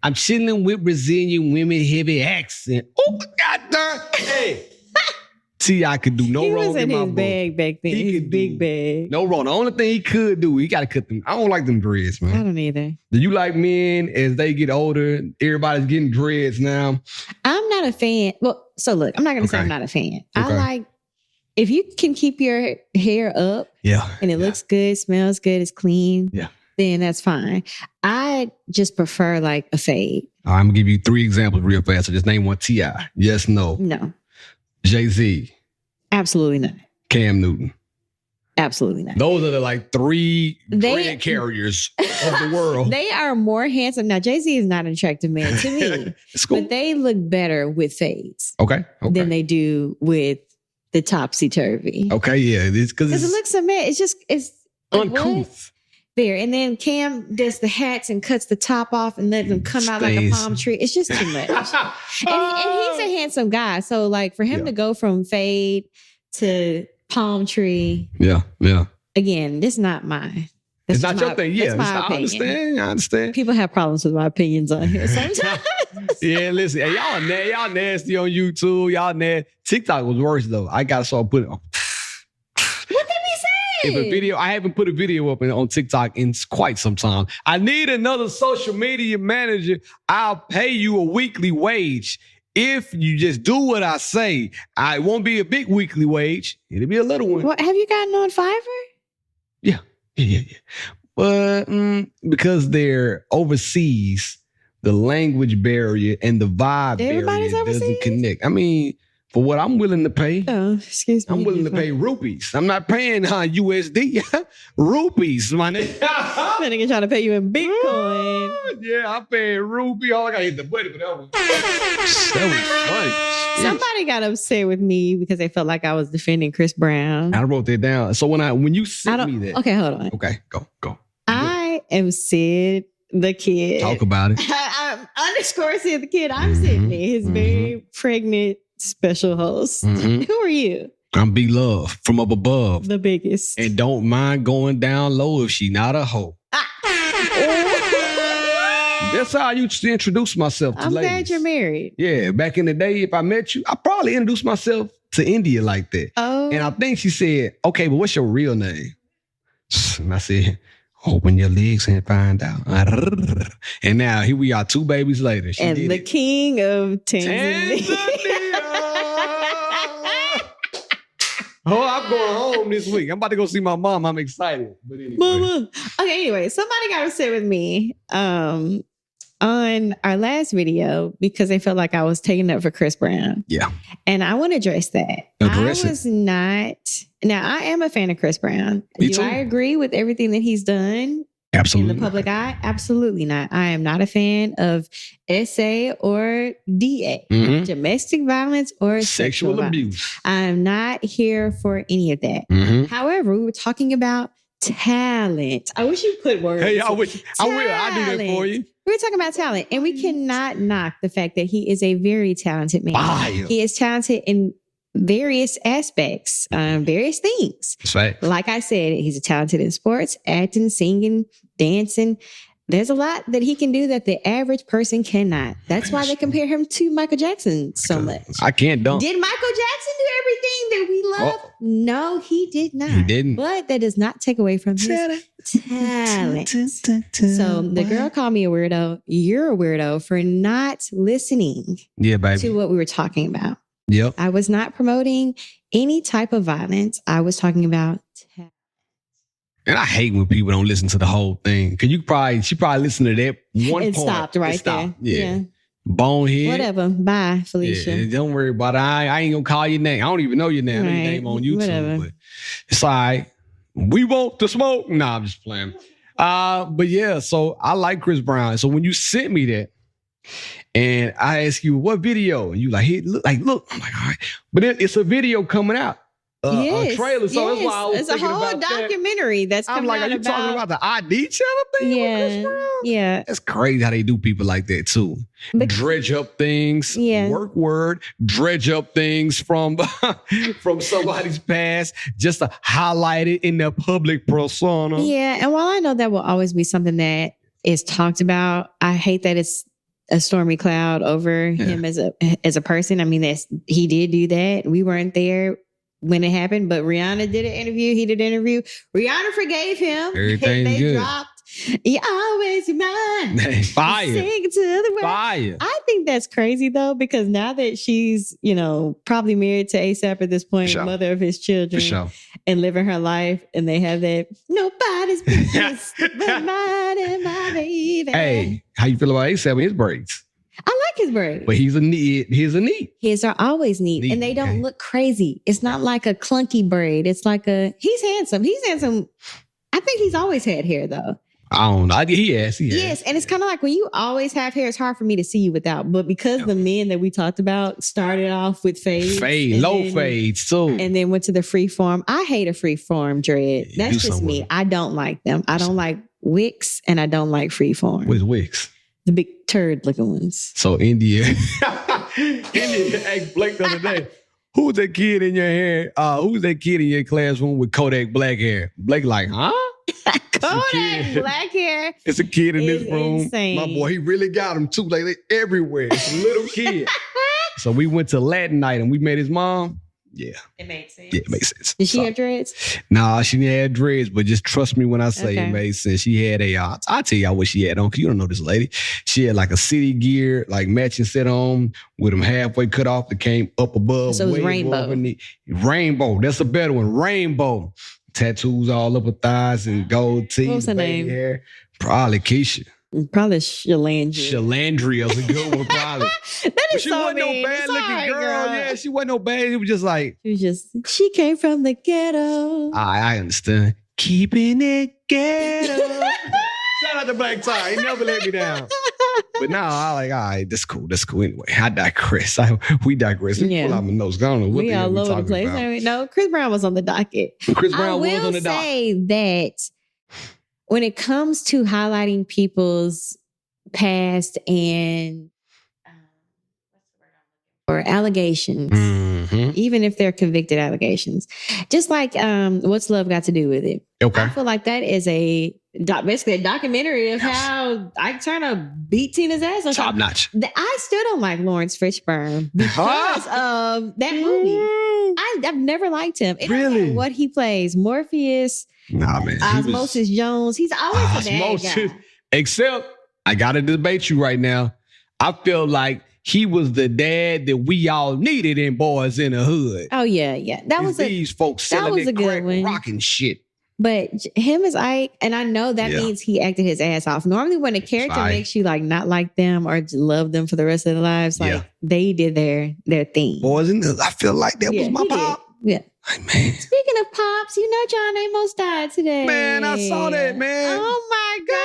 I'm chilling with Brazilian women, heavy accent. Oh, goddamn. Hey. T.I. could do no wrong in my book. Bag back then. He his could big bag. No wrong. The only thing he could do, he got to cut them. I don't like them dreads, man. I don't either. Do you like men as they get older? Everybody's getting dreads now. I'm not a fan. Well, so look, I'm not going to say I'm not a fan. I like, if you can keep your hair up and it looks good, smells good, it's clean, then that's fine. I just prefer like a fade. All right, I'm going to give you 3 examples real fast. So just name one. T.I. Yes, no. No. Jay-Z. Absolutely not. Cam Newton. Absolutely not. Those are the like 3 brand carriers of the world. They are more handsome. Now, Jay-Z is not an attractive man to me. Cool. But they look better with fades. Okay. Than they do with the topsy-turvy. Okay, yeah. Because it looks a man. It's uncouth. There. And then Cam does the hats and cuts the top off and lets them come out like a palm tree. It's just too much. and he's a handsome guy. So like for him to go from fade to palm tree. Yeah. Again, this is not mine. It's not your thing. Yeah, I understand. People have problems with my opinions on here sometimes. Yeah, listen. Hey, y'all nasty on YouTube. Y'all nasty. TikTok was worse though. I got to start putting on. If a video, I haven't put a video up on TikTok in quite some time. I need another social media manager. I'll pay you a weekly wage. If you just do what I say, it won't be a big weekly wage. It'll be a little one. What, have you gotten on Fiverr? Yeah. But because they're overseas, the language barrier and the vibe barrier doesn't connect. I mean, for what I'm willing to pay. Oh, excuse me. I'm willing to pay rupees. I'm not paying USD. Rupees, my nigga. That nigga trying to pay you in Bitcoin. Yeah, I'm paying rupee. All I got to hit the button for that one. That was funny. Somebody got upset with me because they felt like I was defending Chris Brown. I wrote that down. So when you sent me that. Okay, hold on. Okay, go. I am Syd the Kid. Talk about it. I'm underscore Syd the Kid. I'm Sydney, his very pregnant special host. Who are you? I'm B Love from up above. The biggest. And don't mind going down low if she not a hoe. That's how I used to introduce myself to ladies. I'm glad you're married. Yeah, back in the day, if I met you, I probably introduced myself to India like that. Oh. And I think she said, okay, but what's your real name? And I said, open your legs and find out. And now here we are 2 babies later. She and the king of Tanzania. Oh, I'm going home this week. I'm about to go see my mom. I'm excited. But anyway. Mama. Okay, anyway, somebody got upset with me on our last video because they felt like I was taking up for Chris Brown. Yeah. And I want to address that. I was not. Now, I am a fan of Chris Brown. Do I agree with everything that he's done? Absolutely. In the public eye? Absolutely not. I am not a fan of SA or DA, domestic violence or sexual abuse. I am not here for any of that. However, we were talking about talent. I wish you put words. Hey, I will. I'll do that for you. We were talking about talent, and we cannot knock the fact that he is a very talented man. Fire. He is talented in various aspects, various things. That's right. Like I said, he's talented in sports, acting, singing, dancing. There's a lot that he can do that the average person cannot. That's why they compare him to Michael Jackson so much. I can't dunk. Did Michael Jackson do everything that we love? Oh. No, he did not. He didn't. But that does not take away from his talent. So the girl called me a weirdo. You're a weirdo for not listening to what we were talking about. Yep. I was not promoting any type of violence. I was talking about talent. And I hate when people don't listen to the whole thing. Cause she probably listened to that one point. It stopped right there. Yeah. Bonehead. Whatever. Bye, Felicia. Yeah, don't worry about it. I ain't gonna call your name. I don't even know your name. Right. I know your name on YouTube. Whatever. But it's all right. We want the smoke. Nah, I'm just playing. But yeah, so I like Chris Brown. So when you sent me that, and I ask you what video, and you like, hey, look. I'm like, all right, but it's a video coming out, a trailer. So that's why I was thinking about that. It's a whole documentary that's coming out. I'm like, are you talking about the ID channel thing? Yeah, with Chris Brown? Yeah. That's crazy how they do people like that too. Dredge up things, work word, dredge up things from somebody's past, just to highlight it in their public persona. Yeah, and while I know that will always be something that is talked about, I hate that it's a stormy cloud over him as a person. I mean, he did do that. We weren't there when it happened, but Rihanna did an interview. He did an interview. Rihanna forgave him. Everything's good. Dropped. You always mine. Fire. Sing to the world. Fire. I think that's crazy though, because now that she's, probably married to A$AP at this point, mother of his children, and living her life, and they have that nobody's business but mine and my baby. Hey, how you feel about A$AP and his braids? I like his braids. But he's a neat. His are always neat and they don't look crazy. It's not like a clunky braid. It's like he's handsome. I think he's always had hair though. I don't know. He has. Yes, and it's kind of like when you always have hair, it's hard for me to see you without. But because the men that we talked about started off with fades. Low fades too. And then went to the free form. I hate a free form dread. That's just me. I don't like them. I don't like wicks and I don't like free form. What is wicks? The big turd looking ones. So India asked Blake the other day, who's that kid in your hair? Who's that kid in your classroom with Kodak black hair? Blake like, huh? Kodak black hair. It's a kid in this room. Insane. My boy, he really got them too. Like they everywhere. It's a little kid. So we went to Latin night and we met his mom. Yeah. It made sense. Yeah, it makes sense. Did she have dreads? Nah, she didn't have dreads, but just trust me when I say it made sense. She had I'll tell y'all what she had on, because you don't know this lady. She had like a city gear, like matching set on with them halfway cut off that came up above. So it was rainbow. Rainbow. That's a better one. Rainbow. Tattoos all up her thighs and gold teeth. What's her name? Hair. Probably Keisha. Probably Shalandria. Shalandria was a good one, probably. That is she so wasn't mean. no bad looking Sorry, girl. Yeah, she wasn't no bad. It was just like. She came from the ghetto. I understand. Keeping it ghetto. Shout out to Black Tie. He never let me down. But now I like, all right, that's cool. Anyway, I digress. We digress. Let me pull out my notes. I don't know what we all over the place. No, Chris Brown was on the docket. Chris Brown was on the docket. I will say that when it comes to highlighting people's past and or allegations, even if they're convicted allegations, just like What's Love Got to Do with It? Okay. I feel like that is basically a documentary of how Ike Turner beat Tina's ass. Top notch. I still don't like Lawrence Fishburne because of that movie. I've never liked him. It doesn't matter what he plays. Morpheus. Nah, man. Osmosis Jones. He's always a bad guy. Except, I got to debate you right now. I feel like he was the dad that we all needed in Boys in the Hood. Oh, yeah. These folks selling that crack rocking shit. But him as Ike, and I know that means he acted his ass off. Normally when a character makes you like not like them or love them for the rest of their lives, like they did their thing. Boys in the Hood, I feel like that was my pop. Yeah. Like, man. Speaking of pops, you know John Amos died today. Man, I saw that, man. Oh my God.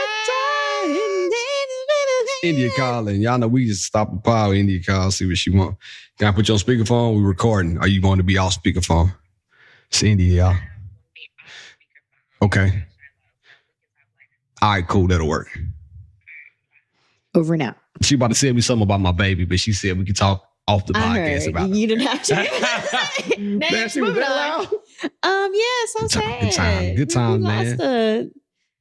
India calling. Y'all know we just stop the power. India call, see what she want. Can I put you on speakerphone? We're recording. Are you going to be off speakerphone? It's India, y'all. Okay. All right, cool. That'll work. Over and out. She about to say me something about my baby, but she said we could talk off the podcast about it. You didn't have to. Man, she was that loud? Yeah, so sad. Good time, man.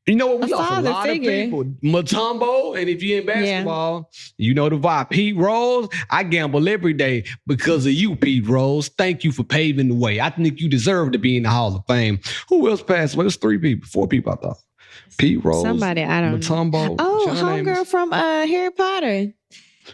You know what? We lost a lot of people. Matumbo, and if you're in basketball, you know the vibe. Pete Rose, I gamble every day because of you, Pete Rose. Thank you for paving the way. I think you deserve to be in the Hall of Fame. Who else passed away? It was 4 people, I thought. Pete Rose, somebody, I don't know. Matumbo. Oh, homegirl from Harry Potter.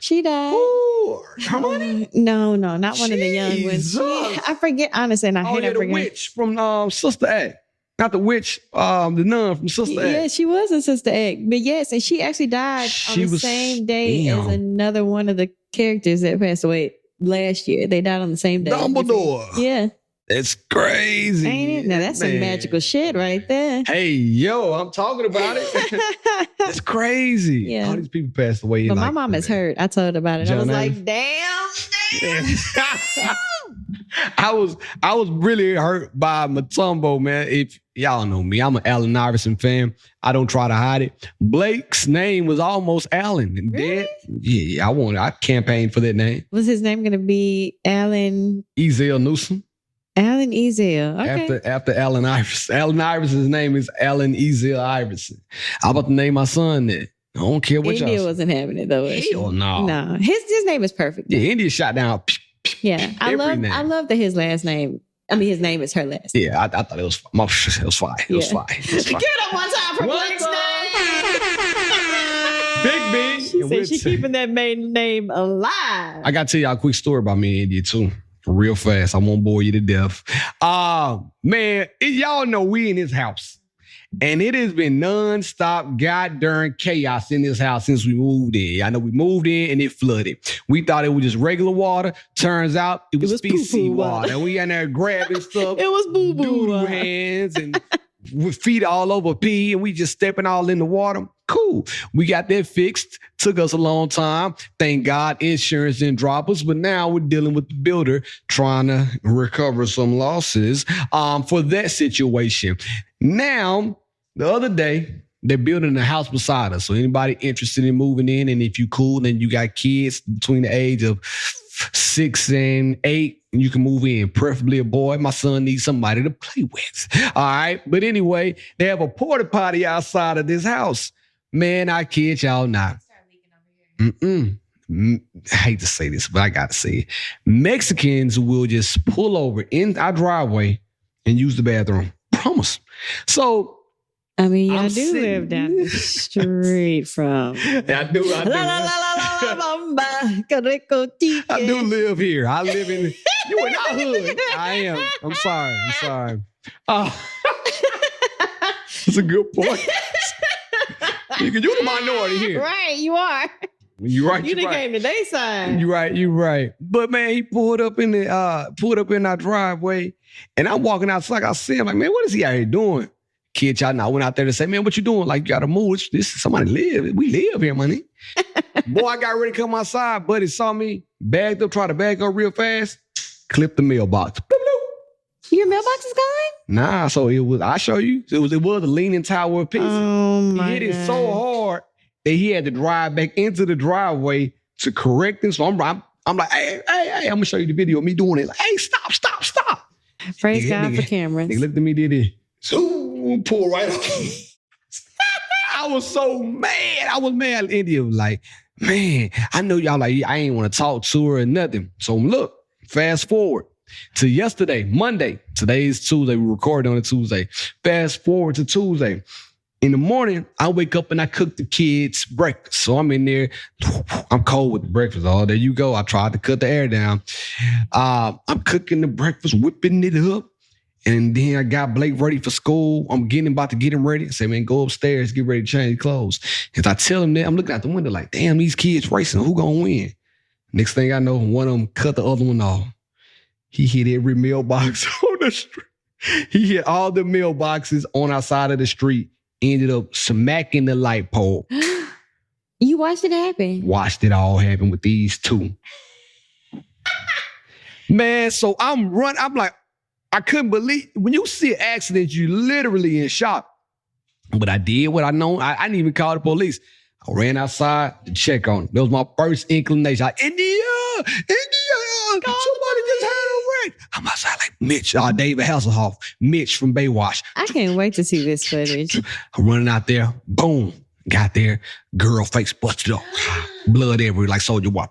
She died. Ooh, Hermione? No, not one of the young ones. I forget, honestly, and I hate the witch from Sister Act. Not the witch, the nun from Sister Act. Yeah, she was in Sister Act. But yes, and she actually died on the same day as another one of the characters that passed away last year. They died on the same day. Dumbledore. Yeah. It's crazy. Ain't it? Now that's some magical shit right there. Hey, yo, I'm talking about it. It's crazy. Yeah. All these people passed away. But my mom is hurt. I told her about it. I was like, damn. I was really hurt by Matumbo, man. If y'all know me, I'm an Allen Iverson fan. I don't try to hide it. Blake's name was almost Allen. And really? Yeah, I campaigned for that name. Was his name going to be Allen? Ezell Newsom. Allen Ezell. Okay. After Allen Iverson. Allen Iverson's name is Allen Ezell Iverson. I'm about to name my son that. I don't care what India y'all wasn't having it though. Hell no. No. His name is perfect. Though. Yeah, India shot down. Yeah. I love that his last name. I mean, his name is her last. Yeah, I thought it was fine. It was fine. It was fine. Give it up one time for Blake's name. Big B. She said she's keeping that maiden name alive. I got to tell y'all a quick story about me and India too. Real fast. I won't bore you to death. Man, y'all know we in his house. And it has been nonstop goddamn chaos in this house since we moved in. I know we moved in and it flooded. We thought it was just regular water. Turns out it was feces water. And we in there grabbing stuff. It was boo-boo hands and with feet all over pee. And we just stepping all in the water. Cool. We got that fixed. Took us a long time. Thank God insurance didn't drop us. But now we're dealing with the builder trying to recover some losses for that situation. Now, the other day, they're building a house beside us. So anybody interested in moving in, and if you cool and you got kids between the age of 6 and 8, you can move in, preferably a boy. My son needs somebody to play with. All right. But anyway, they have a porta potty outside of this house. Man, I kid y'all not. I hate to say this, but I got to say it. Mexicans will just pull over in our driveway and use the bathroom. Promise. So, I mean, I do live down the street from. I do. I do live here. I live in. You in our hood. I am. I'm sorry. That's a good point. You're the minority here. Right, you are. You're right. You done came to their side. You're right. But man, he pulled up in our driveway, and I'm walking outside. I see him like, man, what is he out here doing? Kid, y'all know. I went out there to say, man, what you doing? Like, you gotta move. Somebody live. We live here, money. Boy, I got ready to come outside. Buddy saw me, bagged up, tried to bag up real fast, clipped the mailbox. Your mailbox is gone? Nah, so it was, I show you. It was a leaning tower of pieces. Oh my He hit it so hard that he had to drive back into the driveway to correct it. So I'm like, hey, I'm gonna show you the video of me doing it. Like, hey, stop. Praise God for cameras. They looked at me, did it. So pull right off. I was so mad. I was mad. India was like, man, I know y'all like, I ain't want to talk to her or nothing. So look, fast forward to yesterday, Monday. Today's Tuesday. We recorded on a Tuesday. Fast forward to Tuesday. In the morning, I wake up and I cook the kids breakfast. So I'm in there. I'm cold with the breakfast. Oh, there you go. I tried to cut the air down. I'm cooking the breakfast, whipping it up. And then I got Blake ready for school. I'm about to get him ready. I say, man, go upstairs, get ready to change clothes. As I tell him that, I'm looking out the window like, damn, these kids racing. Who gonna win? Next thing I know, one of them cut the other one off. He hit every mailbox on the street. He hit all the mailboxes on our side of the street. Ended up smacking the light pole. You watched it happen? Watched it all happen with these two. Man, so I'm like, I couldn't believe, when you see an accident, you literally in shock. But I did what I know. I didn't even call the police. I ran outside to check on it. That was my first inclination. Like, India, somebody just had a wreck. I'm outside like Mitch, David Hasselhoff, Mitch from Baywatch. I can't wait to see this footage. I'm running out there. Boom. Got there. Girl face busted up. Blood everywhere like Soldier Boy.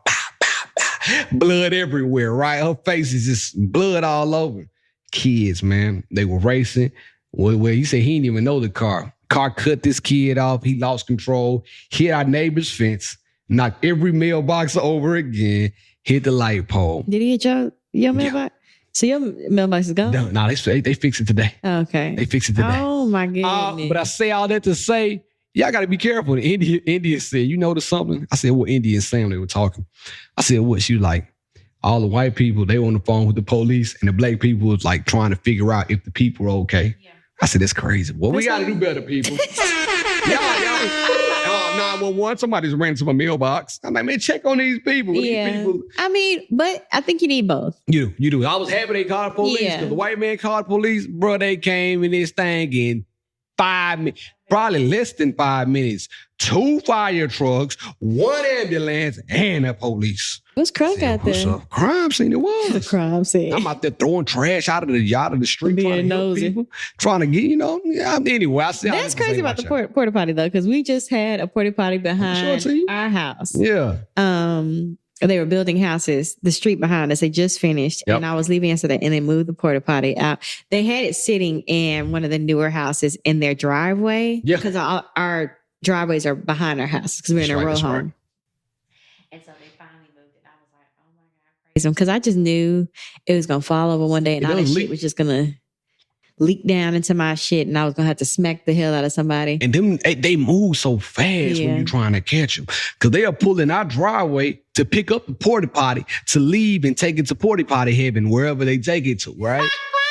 Blood everywhere, right? Her face is just blood all over. Kids, man, they were racing. Well, he said he didn't even know the car. Car cut this kid off. He lost control. Hit our neighbor's fence. Knocked every mailbox over again. Hit the light pole. Did he hit your mailbox? Yeah. So your mailbox is gone? No, they fixed it today. Okay. They fixed it today. Oh, my goodness. But I say all that to say, y'all got to be careful. India said, you notice something? I said, what? India and Sam, they were talking. I said, what? She was like, all the white people, they were on the phone with the police, and the black people was like trying to figure out if the people were okay. Yeah. I said, that's crazy. Well, we got to do better, people. Y'all, 911, somebody's ran to my mailbox. I'm like, man, check on these people. Yeah. These people. I mean, but I think you need both. You do. I was happy they called the police because the white man called the police. Bro, they came in this thing in 5 minutes. Probably less than 5 minutes. 2 fire trucks, 1 ambulance, and a police. What's crunk out there? What's up? Crime scene. It was. The crime scene. I'm out there throwing trash out of the street, trying to help people, trying to get, anyway. That's crazy about the porta potty though, because we just had a porta potty behind our house. Yeah. They were building houses, the street behind us. They just finished. Yep. And I was leaving yesterday and they moved the porta potty out. They had it sitting in one of the newer houses in their driveway. Yeah. Because our driveways are behind our house because we're in a row home. Right. And so they finally moved it. I was like, oh my God, praise them. Because I just knew it was going to fall over one day and all that shit was just going to leak down into my shit and I was going to have to smack the hell out of somebody. And them, they move so fast when you're trying to catch them. Because they are pulling our driveway to pick up the porta potty, to leave and take it to porta potty heaven, wherever they take it to, right?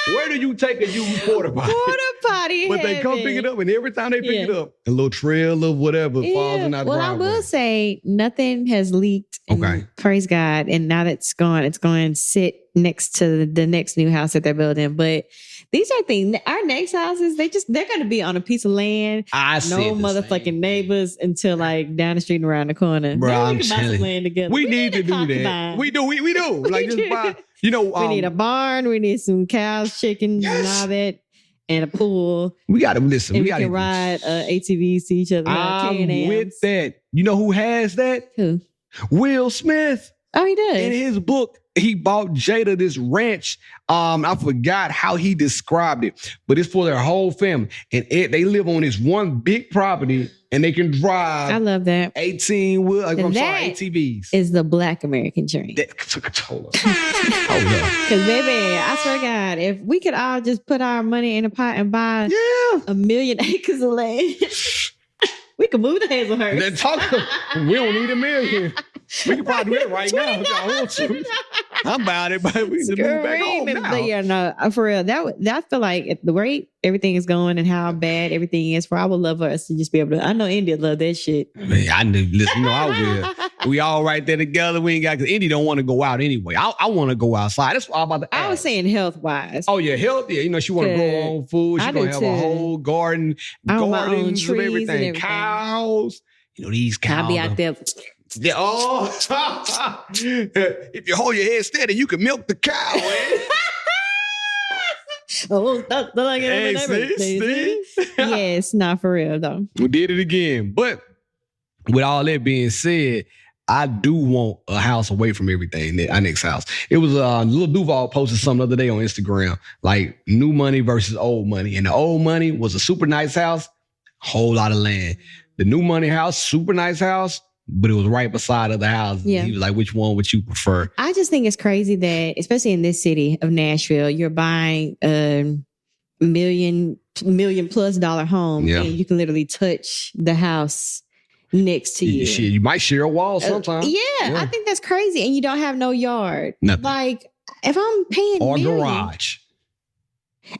Where do you take a used porta potty? Porta potty But they come pick it up, and every time they pick it up, a little trail of whatever falls in our driveway. I will say nothing has leaked. Okay. Praise God. And now that it's going to sit next to the next new house that they're building. But these are things, our next houses, they're going to be on a piece of land. No motherfucking neighbors until like down the street and around the corner. Bro, I'm telling you. We need to do that. We do. Like just buy, we need a barn. We need some cows, chickens, and all that. And a pool. We got to listen. And we can ride ATVs to each other. I'm with that. You know who has that? Who? Will Smith. Oh, he does. In his book, he bought Jada this ranch. I forgot how he described it, but it's for their whole family. And they live on this one big property and they can drive. I love that. 18 wheel. ATVs. Is the Black American dream. Hold up. Because baby, I swear to God, if we could all just put our money in a pot and buy 1 million acres of land, we could move to Hazelhurst. We don't need 1 million. We can probably do it right now if y'all want to. I'm about it, but we need to move back home now. Yeah, no, for real. That feel like at the rate everything is going and how bad everything is, I would love for us to just be able to. I know India love that shit. Man, I knew. Listen, I will. We all right there together. We ain't got because India don't want to go out anyway. I want to go outside. That's what I'm about to ask. I was saying health wise. Oh yeah, health. Yeah, she want to grow her own food. She's gonna have a whole garden, gardens of everything, cows. These cows. I'll be out there. If you hold your head steady, you can milk the cow, man. Yes, not for real though. We did it again. But with all that being said, I do want a house away from everything. Our next house. It was Lil Duval posted something the other day on Instagram, like new money versus old money. And the old money was a super nice house, whole lot of land. The new money house, super nice house, but it was right beside other houses. Yeah. He was like, which one would you prefer? I just think it's crazy that, especially in this city of Nashville, you're buying a $1 million plus home and you can literally touch the house next to you. Shit, you might share a wall sometimes. I think that's crazy. And you don't have no yard. Nothing. Like, if I'm paying or garage.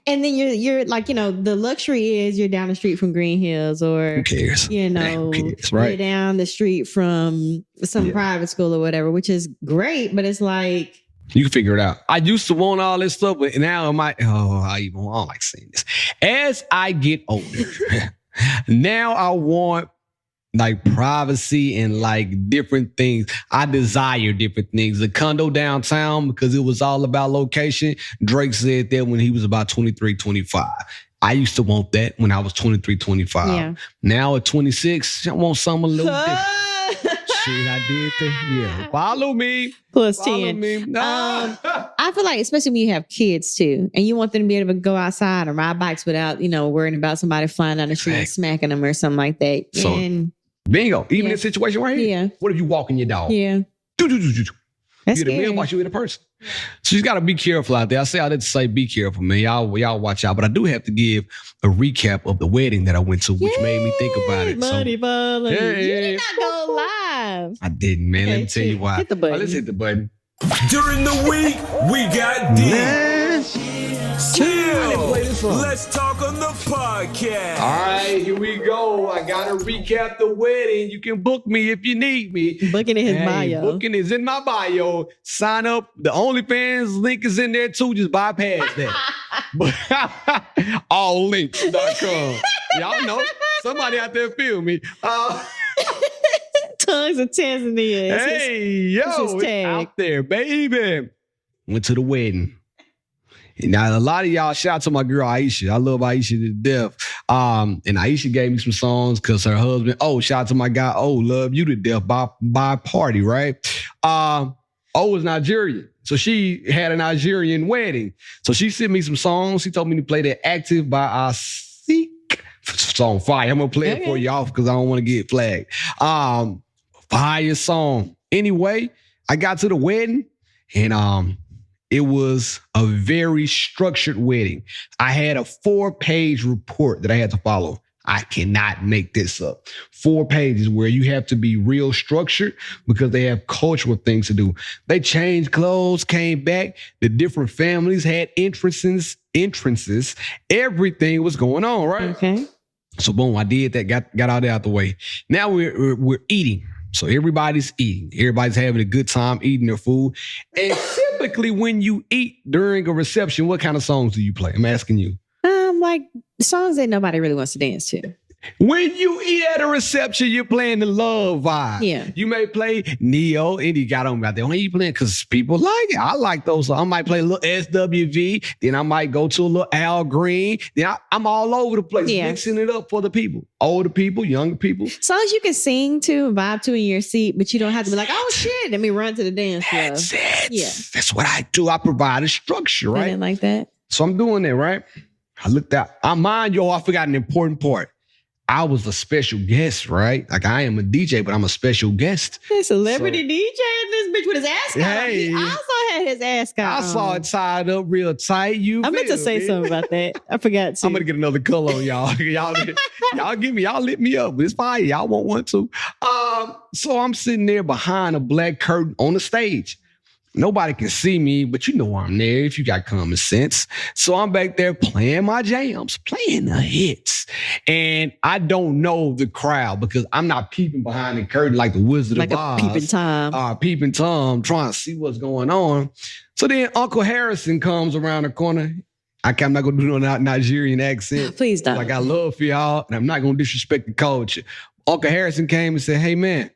And then you're like, the luxury is you're down the street from Green Hills or, who cares? Who cares, right? You're down the street from some private school or whatever, which is great, but it's like. You can figure it out. I used to want all this stuff, but now I don't like saying this. As I get older, now I want like privacy and like different things. I desire different things. The condo downtown, because it was all about location. Drake said that when he was about 23, 25. I used to want that when I was 23, 25. Yeah. Now at 26, I want something a little different. Shit, I did that. Yeah. Follow me. Plus 10. Me. I feel like, especially when you have kids too, and you want them to be able to go outside and ride bikes without, worrying about somebody flying down the street and smacking them or something like that. So, bingo. Even in this situation right here. Yeah. What if you walking your dog? Yeah. That's scary. You watch you in a person. So you got to be careful out there. I didn't say be careful, man. Y'all watch out. But I do have to give a recap of the wedding that I went to, which made me think about it. Money balling. You did not go live. I didn't, man. Let me tell you why. Hit the button. Let's hit the button. During the week, we got Chill. Let's talk on the podcast. All right, here we go. I got to recap the wedding. You can book me if you need me. Booking in his bio. Booking is in my bio. Sign up. The OnlyFans link is in there too. Just bypass that. Alllinks.com. Y'all know. Somebody out there feel me. Tongues of Tanzania. Hey, yo, it's out there, baby. Went to the wedding. Now, a lot of y'all, shout out to my girl Aisha. I love Aisha to death. And Aisha gave me some songs because her husband, shout out to my guy, love you to death by party, right? Was Nigerian. So she had a Nigerian wedding. So she sent me some songs. She told me to play that Active by Seek. It's on fire. I'm going to play it for y'all because I don't want to get flagged. Fire song. Anyway, I got to the wedding and it was a very structured wedding. I had a 4-page report that I had to follow. I cannot make this up. 4 pages where you have to be real structured because they have cultural things to do. They changed clothes, came back. The different families had entrances. Everything was going on, right? Okay. So boom, I did that, got all that out the way. Now we're eating. So everybody's eating. Everybody's having a good time eating their food. And typically when you eat during a reception, what kind of songs do you play? I'm asking you. Like songs that nobody really wants to dance to. When you eat at a reception, you're playing the love vibe. Yeah. You may play Neo, and you got on out there. When you playing, because people like it. I like those. I might play a little SWV, then I might go to a little Al Green. Then I'm all over the place, mixing it up for the people. Older people, younger people. Songs you can sing to and vibe to in your seat, but you don't have to be like, oh shit, let me run to the dance floor. That's it. Yeah. That's what I do. I provide a structure, right? I didn't like that. So I'm doing that, right? I looked out. I forgot an important part. I was a special guest, right? Like I am a DJ, but I'm a special guest. A celebrity DJ in this bitch with his ass out. Hey, he also had his ass out. I saw it tied up real tight. I meant to say something about that. I forgot to. I'm gonna get another color on y'all. y'all lit me up. It's fine. Y'all want one too. So I'm sitting there behind a black curtain on the stage. Nobody can see me, but you know I'm there if you got common sense. So I'm back there playing my jams, playing the hits. And I don't know the crowd because I'm not peeping behind the curtain like the Wizard of Oz. Like a peeping Tom. Peeping Tom, trying to see what's going on. So then Uncle Harrison comes around the corner. I'm not going to do no Nigerian accent. Please don't. Like I love for y'all, and I'm not going to disrespect the culture. Uncle Harrison came and said, hey, man,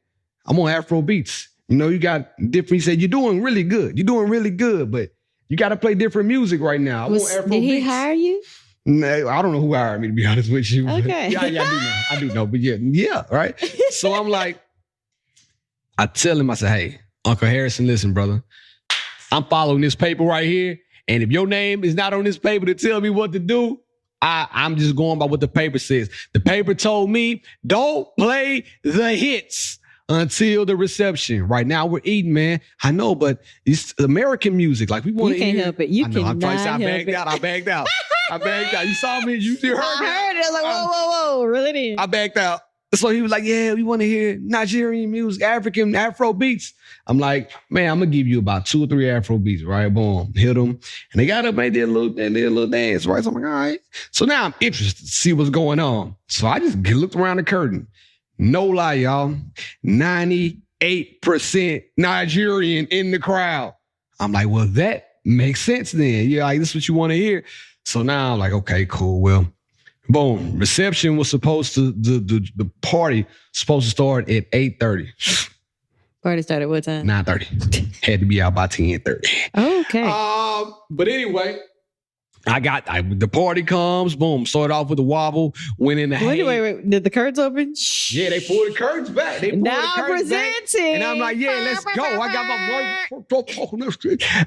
I'm on Afro beats. You know, you got different. He said, you're doing really good. You're doing really good, but you got to play different music right now. Did he hire you? No, I don't know who hired me, to be honest with you. Okay. Yeah, I do know. But yeah, right? So I'm like, I tell him, I said, hey, Uncle Harrison, listen, brother. I'm following this paper right here. And if your name is not on this paper to tell me what to do, I'm just going by what the paper says. The paper told me, don't play the hits until the reception. Right now we're eating, man. I know, but it's American music. Like we want to hear. You can't help it. You cannot help it. I bagged out. You saw me. You heard me. I heard it. Like, whoa. Really did. I backed out. So he was like, yeah, we want to hear Nigerian music, African Afro beats. I'm like, man, I'm going to give you about 2 or 3 Afro beats, right? Boom, hit them. And they got up and they did a little dance, right? So I'm like, all right. So now I'm interested to see what's going on. So I just looked around the curtain. No lie, y'all. 98% Nigerian in the crowd. I'm like, well, that makes sense then. Yeah, like, this is what you want to hear. So now I'm like, okay, cool. Well, boom. Reception was supposed to, the party supposed to start at 8:30. Party started what time? 9:30. Had to be out by 10:30. Okay. But anyway, the party comes, boom, started off with a wobble, went in the Wait. Did the curtains open? Yeah, they pulled the curtains back. Now presenting. And I'm like, yeah, let's go. I got my work.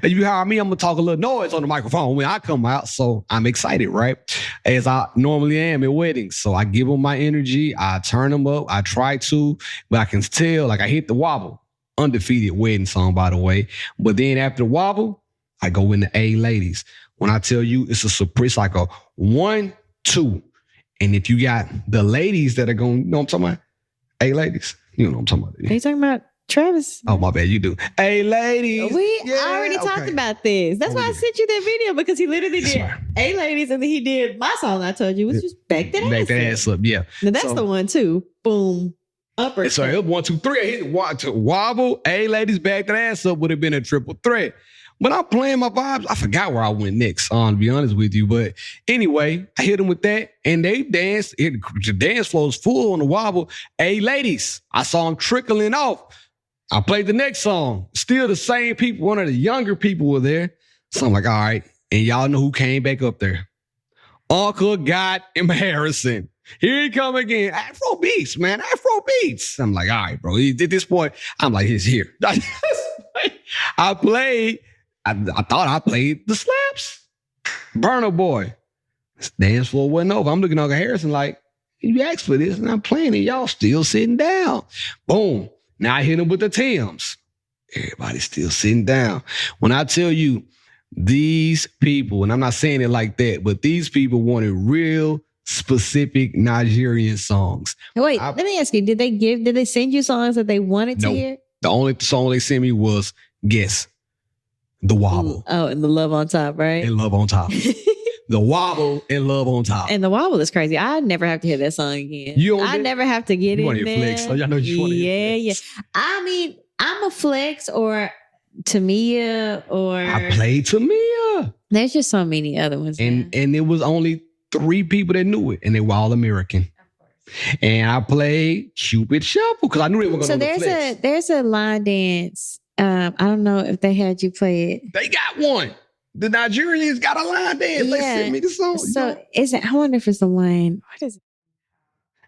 And you hire me, I'm going to talk a little noise on the microphone when I come out. So I'm excited, right? As I normally am at weddings. So I give them my energy. I turn them up. I try to, but I can tell, like I hit the wobble. Undefeated wedding song, by the way. But then after the wobble, I go into A Ladies. When I tell you it's a surprise, like a 1, 2. And if you got the ladies that are going, you know what I'm talking about? Hey, ladies. You know what I'm talking about. Are you talking about Travis? Oh, my bad. You do. Hey, ladies. We already talked about this. That's why I sent you that video, because he literally did Hey, Ladies, and then he did my song I told you, which was Back That Ass Up. Back That Ass Up, yeah. Now that's the one, too. Boom. Upper. So it was 1, 2, 3. I hit wobble. Hey, Ladies, Back That Ass Up would have been a triple threat. But I'm playing my vibes. I forgot where I went next, to be honest with you. But anyway, I hit them with that, and they danced. The dance floor was full on the wobble. Hey, ladies, I saw them trickling off. I played the next song. Still the same people. One of the younger people were there. So I'm like, all right. And y'all know who came back up there. Uncle God and Harrison. Here he come again. Afro beats, man. Afro beats. I'm like, all right, bro. At this point, I'm like, he's here. I played. I thought I played the slaps. Burner Boy. Dance floor wasn't over. I'm looking at Uncle Harrison like, you asked for this and I'm playing it. Y'all still sitting down. Boom. Now I hit him with the Tims. Everybody's still sitting down. When I tell you these people, and I'm not saying it like that, but these people wanted real specific Nigerian songs. Wait, let me ask you, did they send you songs that they wanted to hear? The only song they sent me was Guess. The Wobble. Oh, and the Love on Top, right? And Love on Top. The Wobble and Love on Top. And the Wobble is crazy. I never have to hear that song again. I never have to get in there. Flex. Oh, y'all know you want to hear flex. Yeah. I mean, I'm a Flex or Tamia or... I played Tamia. There's just so many other ones. And it was only 3 people that knew it, and they were all American. And I played Cupid Shuffle because I knew they were going to know the Flex. So there's a line dance. I don't know if they had you play it. They got one. The Nigerians got a line dance. They sent me the song. So I wonder if it's the one. What is it?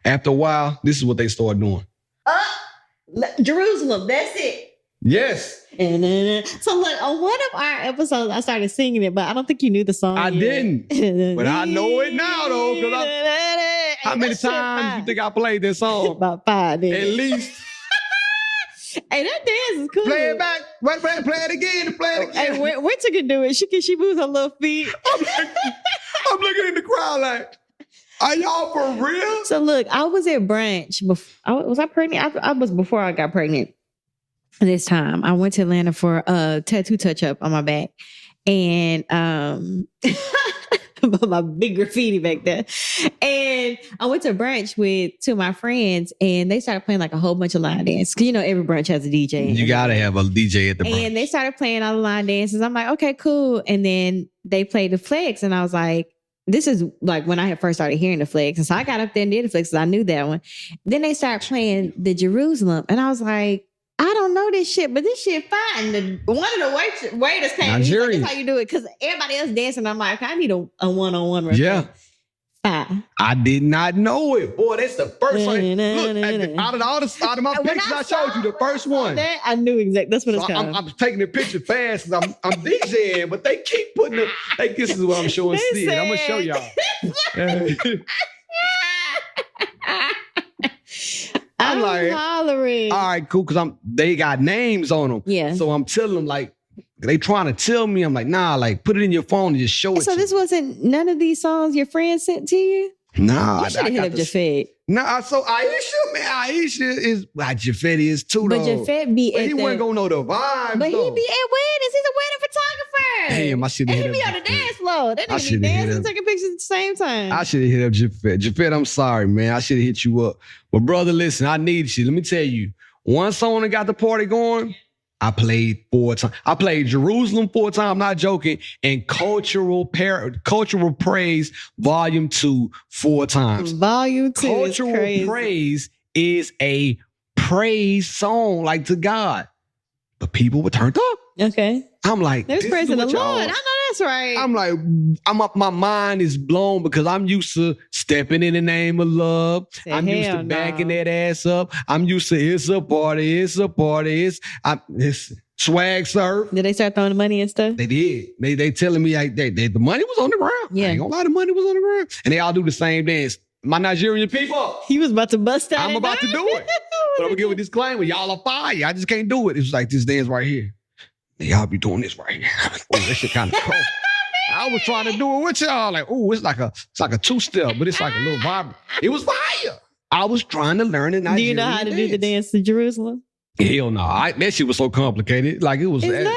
After a while, this is what they started doing. Jerusalem. That's it. Yes. So look, on one of our episodes, I started singing it, but I don't think you knew the song. I didn't. But I know it now, though. How many times you think I played this song? About 5. At least. Hey, that dance is cool. Play it back. Play it again. Hey, Winter can do it. She moves her little feet. I'm looking in the crowd like, are y'all for real? So look, I was at brunch. Was I pregnant? I was before I got pregnant. This time, I went to Atlanta for a tattoo touch-up on my back. And my big graffiti back there. And I went to brunch with 2 of my friends, and they started playing like a whole bunch of line dance. Because, every brunch has a DJ. You got to have a DJ at the brunch. And they started playing all the line dances. I'm like, okay, cool. And then they played the Flex, and I was like, this is like when I had first started hearing the Flex. And so I got up there and did the Flex because I knew that one. Then they started playing the Jerusalem, and I was like, I don't know this shit, but this shit fine. One of the waiters came and he's like, that's how you do it. Because everybody else dancing. I'm like, I need a one-on-one. Yeah. Fine. I did not know it. Boy, that's the first one. Look, out of my pictures I showed you, the first one. That, I knew exactly. That's what it's called. I'm taking the picture fast because I'm DJing, but they keep putting it. Like, this is what I'm showing Syd. I'm going to show y'all. I'm like, hollering. All right, cool, because they got names on them. Yeah. So I'm telling them, like, they trying to tell me. I'm like, nah, like, put it in your phone and just show it. So this wasn't none of these songs your friends sent to you? Nah. You should have hit up Jafet. Nah, so Aisha is, Jafet is too, though. But Jafet be but he wasn't going to know the vibes, But though. he be at weddings. He's a wedding photographer. Damn, I should have hit up. And he be on the dance floor. That nigga be dancing and taking pictures at the same time. I should have hit up Jafet. Jafet, I'm sorry, man. I should have hit you up. But brother, listen, I need you. Let me tell you. One song that got the party going, I played 4 times. I played Jerusalem 4 times, I'm not joking, and Cultural Praise Volume 2 4 times. Volume 2 Cultural is crazy. Praise is a praise song like to God. But people were turned up. Okay. I'm like, there's praising the Lord. I know that's right. I'm like, my mind is blown because I'm used to stepping in the name of love. I'm used to backing that ass up. I'm used to it's a party. It's swag surf. Did they start throwing the money and stuff? They did. They telling me like the money was on the ground. Yeah. I ain't gonna lie, the money was on the ground. And they all do the same dance. My Nigerian people. He was about to bust out. I'm about to do it. But I'm gonna give a disclaimer. Y'all are fire. I just can't do it. It's like this dance right here. Y'all be doing this right here. Oh, that shit kind of cold. I was trying to do it with y'all. Like, oh, it's like a 2-step, but it's like a little vibrant. It was fire. I was trying to learn it. Do you know how to do the dance to Jerusalem? Hell no. That shit was so complicated. Like it was. It's not.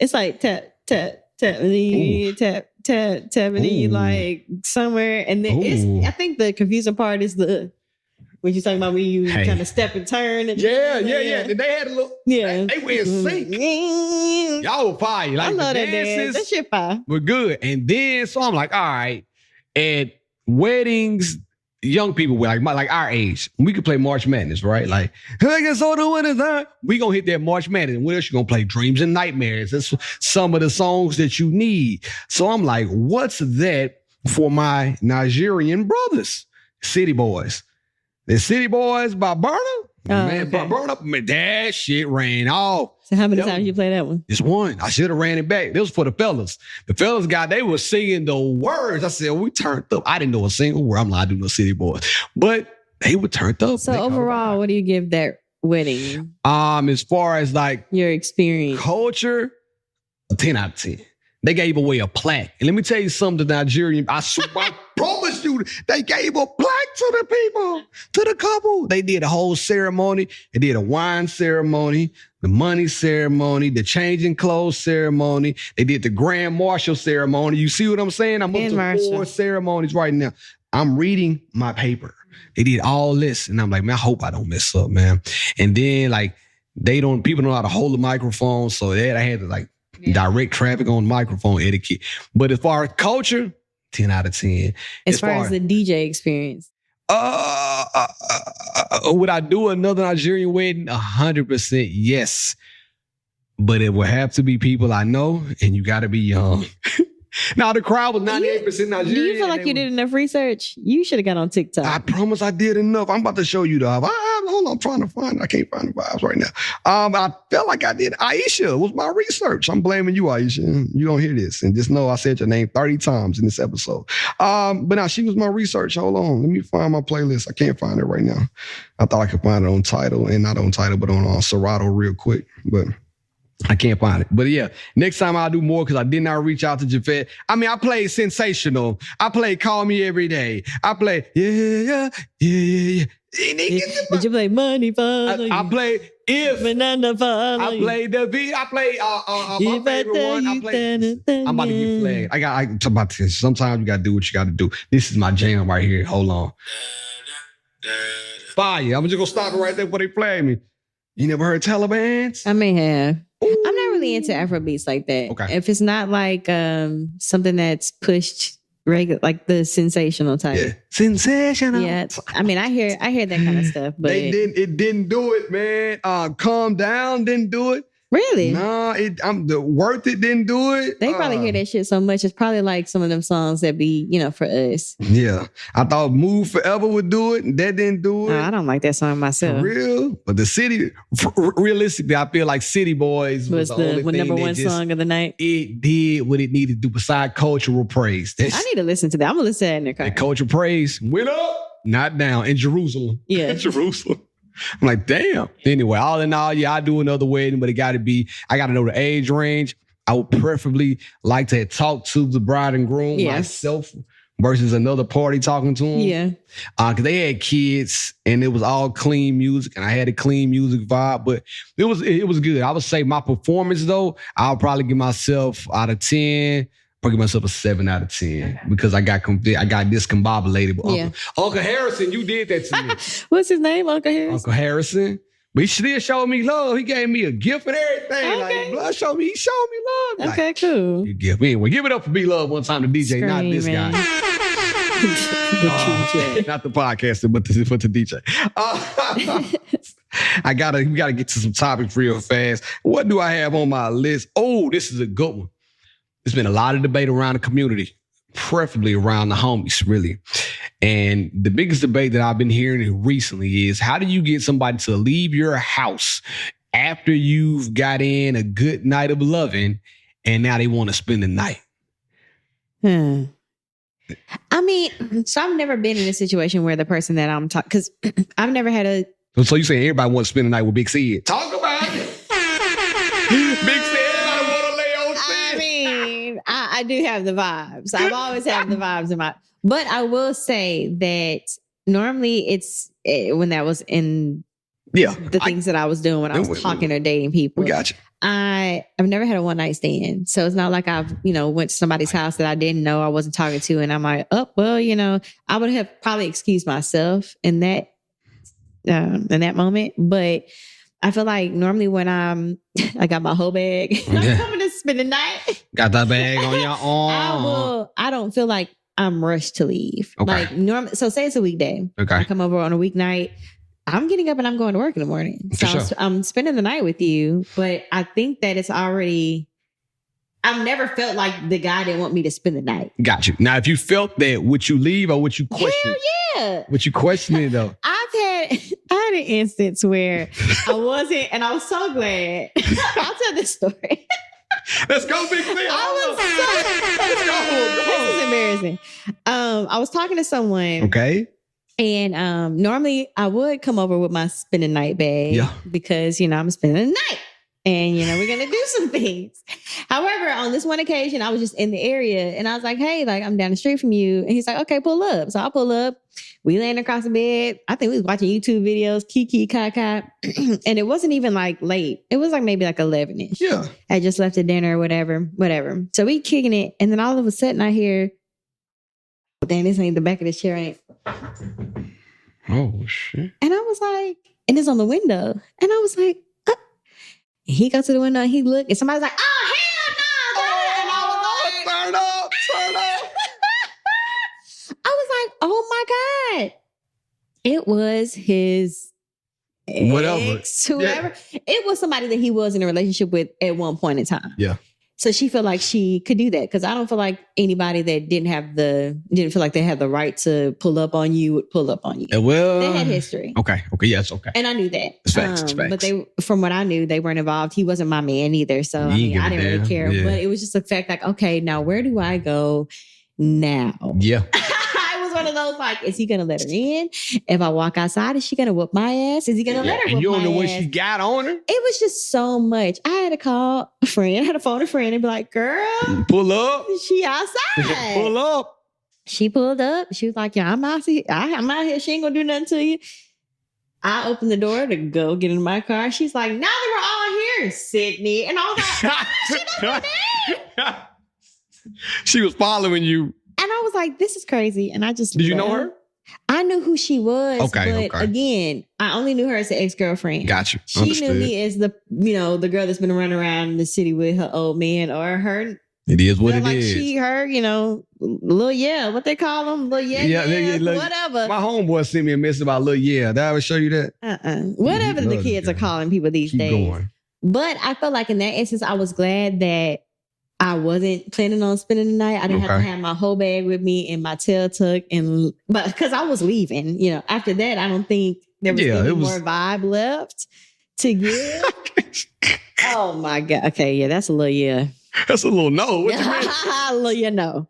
It's like tap, tap, tap, tap, tap, tap, like somewhere. And then I think the confusing part is the What you talking about when you kind of step and turn? And yeah. And they had a little, they were in sync. Y'all were fire. Like, I love the that dance. That shit fire. We're good. And then, so I'm like, all right, at weddings, young people were like our age, we could play March Madness, right? Like, I guess all the winners are. We gonna hit that March Madness. And what else you gonna play? Dreams and Nightmares. That's some of the songs that you need. So I'm like, what's that for my Nigerian brothers? City Boys. The City Boys by Burna. Man, Burna, that shit ran off. So how many times you play that one? Just one. I should have ran it back. This was for the fellas. The fellas they were singing the words. I said, we turned up. I didn't know a single word. I'm like, I do no City Boys. But they were turned up. So overall, what do you give that wedding? As far as like your experience. Culture, a 10 out of 10. They gave away a plaque. And let me tell you something, the Nigerian, I promise you, they gave a plaque to the people, to the couple. They did a whole ceremony. They did a wine ceremony, the money ceremony, the changing clothes ceremony. They did the grand marshal ceremony. You see what I'm saying? I'm up to 4 ceremonies right now. I'm reading my paper. They did all this. And I'm like, man, I hope I don't mess up, man. And then like, people don't know how to hold the microphone. So I had to like, direct traffic on microphone etiquette. But as far as culture, 10 out of 10. As far as the DJ experience. Would I do another Nigerian wedding? 100% yes. But it would have to be people I know, and you got to be young. Now, the crowd was 98% Nigerian. Do you feel like you did enough research? You should have got on TikTok. I promise I did enough. I'm about to show you the vibe. Hold on, I'm trying to find it. I can't find the vibes right now. I felt like I did. Aisha was my research. I'm blaming you, Aisha. You don't hear this. And just know I said your name 30 times in this episode. But now she was my research. Hold on. Let me find my playlist. I can't find it right now. I thought I could find it on Tidal, and not on Tidal, but on Serato real quick. But I can't find it. But yeah, next time I'll do more because I did not reach out to Javette. I mean, I played Sensational. I played Call Me Every Day. I played Yeah. Did you play Money Follow You? I played If. Banana Follow I played the beat. I played my favorite one. I'm about to get flagged. Sometimes you got to do what you got to do. This is my jam right here. Hold on. Fire. I'm just going to stop it right there before they play me. You never heard Taliban's? I may have. Ooh. I'm not really into Afrobeats like that. Okay. If it's not like something that's pushed regular, like the sensational type. Yeah. Sensational. Yeah. I mean, I hear that kind of stuff, but it didn't do it, man. Calm Down didn't do it. Really? Nah, the Worth It didn't do it. They probably hear that shit so much. It's probably like some of them songs that be, for us. Yeah. I thought Move Forever would do it, and that didn't do it. I don't like that song myself. For real? But the City, realistically, I feel like City Boys was the number one song of the night. It did what it needed to do beside cultural praise. I need to listen to that. I'm going to listen to that in the car. The cultural praise went up, not down, in Jerusalem. Yeah. In Jerusalem. I'm like, damn. Anyway, all in all, yeah, I do another wedding, but I got to know the age range. I would preferably like to talk to the bride and groom myself versus another party talking to them. Yeah. Because they had kids and it was all clean music and I had a clean music vibe, but it was good. I would say my performance though, I'll probably give myself out of 10. I'll give myself a 7 out of 10 because I got discombobulated with Uncle Harrison. You did that to me. What's his name, Uncle Harrison? Uncle Harrison. But he still showed me love. He gave me a gift and everything. Okay. Like, he showed me love. Okay, like, cool. You give me. Well, give it up for B Love one time, the DJ, not this guy. Not the podcaster, but the DJ. We gotta get to some topics real fast. What do I have on my list? Oh, this is a good one. There's been a lot of debate around the community, preferably around the homies, really. And the biggest debate that I've been hearing recently is how do you get somebody to leave your house after you've got in a good night of loving and now they want to spend the night? I mean, so I've never been in a situation where the person that I'm talking, because I've never had a... So you saying everybody wants to spend the night with Big Syd? Talk about it. Big Syd. I do have the vibes. I've always had the vibes in my... But I will say that normally it's when that was in the things that I was doing when I was talking or dating people. We got you. I've never had a one night stand. So it's not like I've, went to somebody's house that I didn't know I wasn't talking to. And I'm like, I would have probably excused myself in that in that moment. But I feel like normally when I got my whole bag, I'm coming to spend the night. Got that bag on your arm. I don't feel like I'm rushed to leave. Okay. So say it's a weekday. Okay. I come over on a weeknight. I'm getting up and I'm going to work in the morning. So I'm spending the night with you. But I think that it's already... I've never felt like the guy didn't want me to spend the night. Got you. Now, if you felt that, would you leave or would you question? Hell yeah. Would you question it though? I had an instance where I wasn't, and I was so glad. I'll tell this story. Let's go, big man. This is embarrassing. I was talking to someone. Okay. And normally I would come over with my spend the night bag because, I'm spending the night. And, we're going to do some things. However, on this one occasion, I was just in the area and I was like, hey, I'm down the street from you. And he's like, okay, pull up. So I'll pull up. We laying across the bed. I think we was watching YouTube videos, kiki, kaka. And it wasn't even late. It was maybe 11-ish. Yeah. I just left at dinner or whatever. So we kicking it. And then all of a sudden I hear, damn, this ain't the back of the chair. Ain't. Oh, shit. And I was like, and it's on the window. And I was like, he goes to the window and he looked and somebody's like, oh, hell no. And I was like, turn up. I was like, oh my God. It was his ex, whoever. Yeah. It was somebody that he was in a relationship with at one point in time. Yeah. So she felt like she could do that because I don't feel like anybody that didn't feel like they had the right to pull up on you would pull up on you. Well, they had history. Okay. Yes. Okay. And I knew that. It's facts. But from what I knew, they weren't involved. He wasn't my man either. So I didn't really care. Yeah. But it was just the fact okay, now where do I go now? Yeah. I was one of those is he gonna let her in? If I walk outside, is she gonna whoop my ass? Is he gonna let her whoop my ass? And you don't know what she got on her? It was just so much. I had to call a friend. I had to phone a friend and be like, girl, pull up. She outside. Pull up. She pulled up. She was like, yeah, I'm out here. She ain't gonna do nothing to you. I opened the door to go get in my car. She's like, now that we're all here, Sydney. And I was like, she doesn't know. She was following you. And I was like, this is crazy. And I just... Did you know her? I knew who she was. Okay. Again, I only knew her as an ex-girlfriend. Got you. She knew me as the girl that's been running around the city with her old man or her... It is what it is. She, her, Lil what they call them? Lil whatever. My homeboy sent me a message about Lil Did I ever show you that? Whatever the kids are calling people these days. Going. But I felt like in that instance, I was glad that I wasn't planning on spending the night. I didn't have to have my whole bag with me and my tail tuck, but because I was leaving, after that, I don't think there was any more vibe left to give. Oh my God. Okay. Yeah. That's a little, That's a little no. What you mean? No.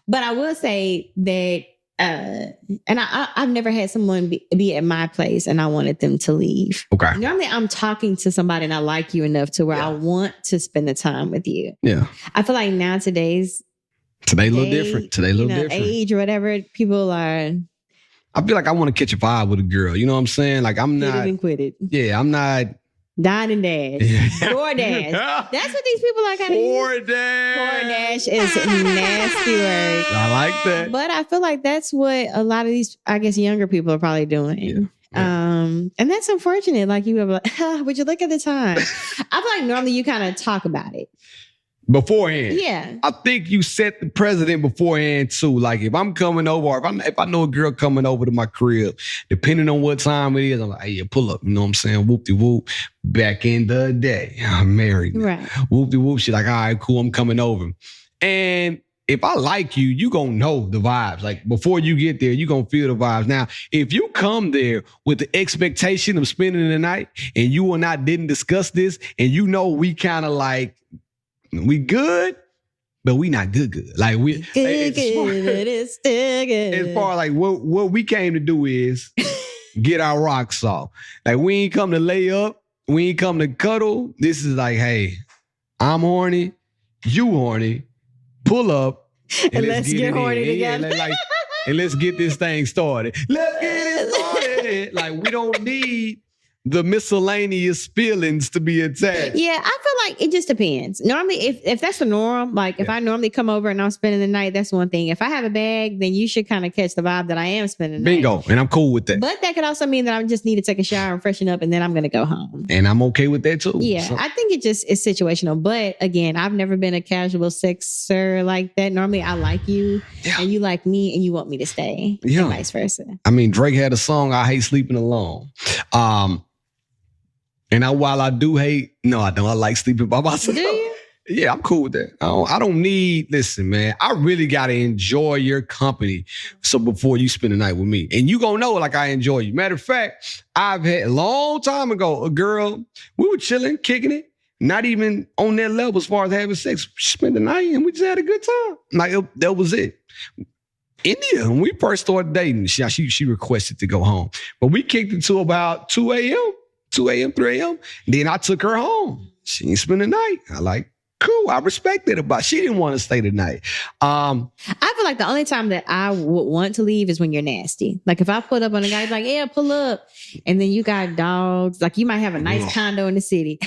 But I will say that, and I've never had someone be at my place and I wanted them to leave. Okay. Normally I'm talking to somebody and I like you enough to where I want to spend the time with you. Yeah. I feel like now today a little different. Today a little different. Age or whatever, people are... I feel like I want to catch a vibe with a girl. You know what I'm saying? Like I'm not... Quit it. Yeah, I'm not... Dine and dash. DoorDash. That's what these people are kind of DoorDash is a nasty word. I like that. But I feel like that's what a lot of these, I guess, younger people are probably doing. Yeah. And that's unfortunate. Like you were like, would you look at the time? I feel like normally you kind of talk about it. Beforehand. Yeah. I think you set the precedent beforehand too. Like if I'm coming over, or if I know a girl coming over to my crib, depending on what time it is, I'm like, hey, yeah, pull up. You know what I'm saying? Whoop-de-whoop. Back in the day, I'm married. Right. Whoop-de-whoop. She's like, all right, cool, I'm coming over. And if I like you, you gonna know the vibes. Like before you get there, you gonna feel the vibes. Now, if you come there with the expectation of spending the night and you and I didn't discuss this and we kind of like, we good, but we not good. Like we good, but it's still good. As far as like what we came to do is get our rocks off. Like we ain't come to lay up, we ain't come to cuddle. This is like, hey, I'm horny, you horny, pull up, and let's get horny together. And let's get this thing started. Let's get it started. Like we don't need the miscellaneous feelings to be attached. Yeah, I feel like it just depends. Normally, if that's the norm, like if I normally come over and I'm spending the night, that's one thing. If I have a bag, then you should kind of catch the vibe that I am spending the night. Bingo. And I'm cool with that. But that could also mean that I just need to take a shower and freshen up and then I'm going to go home. And I'm okay with that too. Yeah, so. I think it just is situational. But again, I've never been a casual sexer like that. Normally, I like you and you like me and you want me to stay. Yeah. And vice versa. I mean, Drake had a song, I Hate Sleeping Alone. And while I do hate, no, I don't. I like sleeping by myself. Do you? Yeah, I'm cool with that. I don't need, listen, man, I really got to enjoy your company. So before you spend the night with me, and you gonna know like I enjoy you. Matter of fact, I've had a long time ago, a girl, we were chilling, kicking it, not even on that level as far as having sex. She spent the night and we just had a good time. Like that was it. India, when we first started dating, she requested to go home. But we kicked it to about 2 a.m., 3 a.m. Then I took her home. She didn't spend the night. I like, cool. I respected it, but she didn't want to stay the night. I feel like the only time that I would want to leave is when you're nasty. Like if I put up on a guy, like, yeah, pull up. And then you got dogs. Like you might have a nice condo in the city.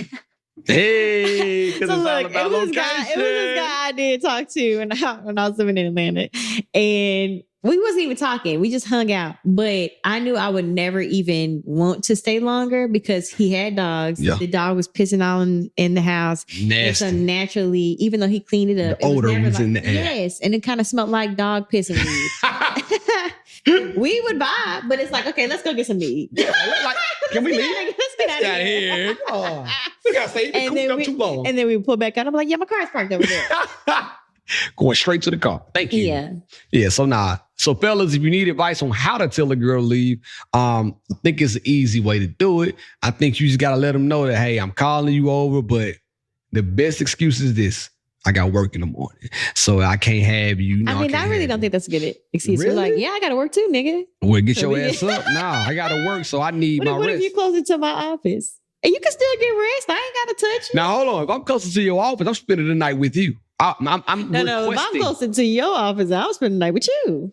Hey, because so it's look, all about location. It was this guy I did talk to when I was living in Atlanta. And we wasn't even talking. We just hung out. But I knew I would never even want to stay longer because he had dogs. Yeah. The dog was pissing all in the house. Nasty. And so naturally, even though he cleaned it up, the odor was in the air. Yes. And it kind of smelled like dog piss and weed. We would vibe, but it's like, okay, let's go get some meat. Yeah, like, can we leave? Let's get out of here. Oh, we got to stay too long. And then we pull back out. I'm like, yeah, my car's parked over there. Going straight to the car. Thank you. Yeah. Yeah. So fellas, if you need advice on how to tell a girl to leave, I think it's an easy way to do it. I think you just got to let them know that, hey, I'm calling you over, but the best excuse is this. I got work in the morning, so I can't have you. I mean, I really don't think that's a good excuse. Really? We're like, yeah, I got to work too, nigga. Well, get your ass up. Nah, I got to work, so I need my rest. What if you close into my office? And you can still get rest. I ain't got to touch you. Now, hold on. If I'm closer to your office, I'm spending the night with you. I'm No, if I'm closer to your office, I'll spend the night with you.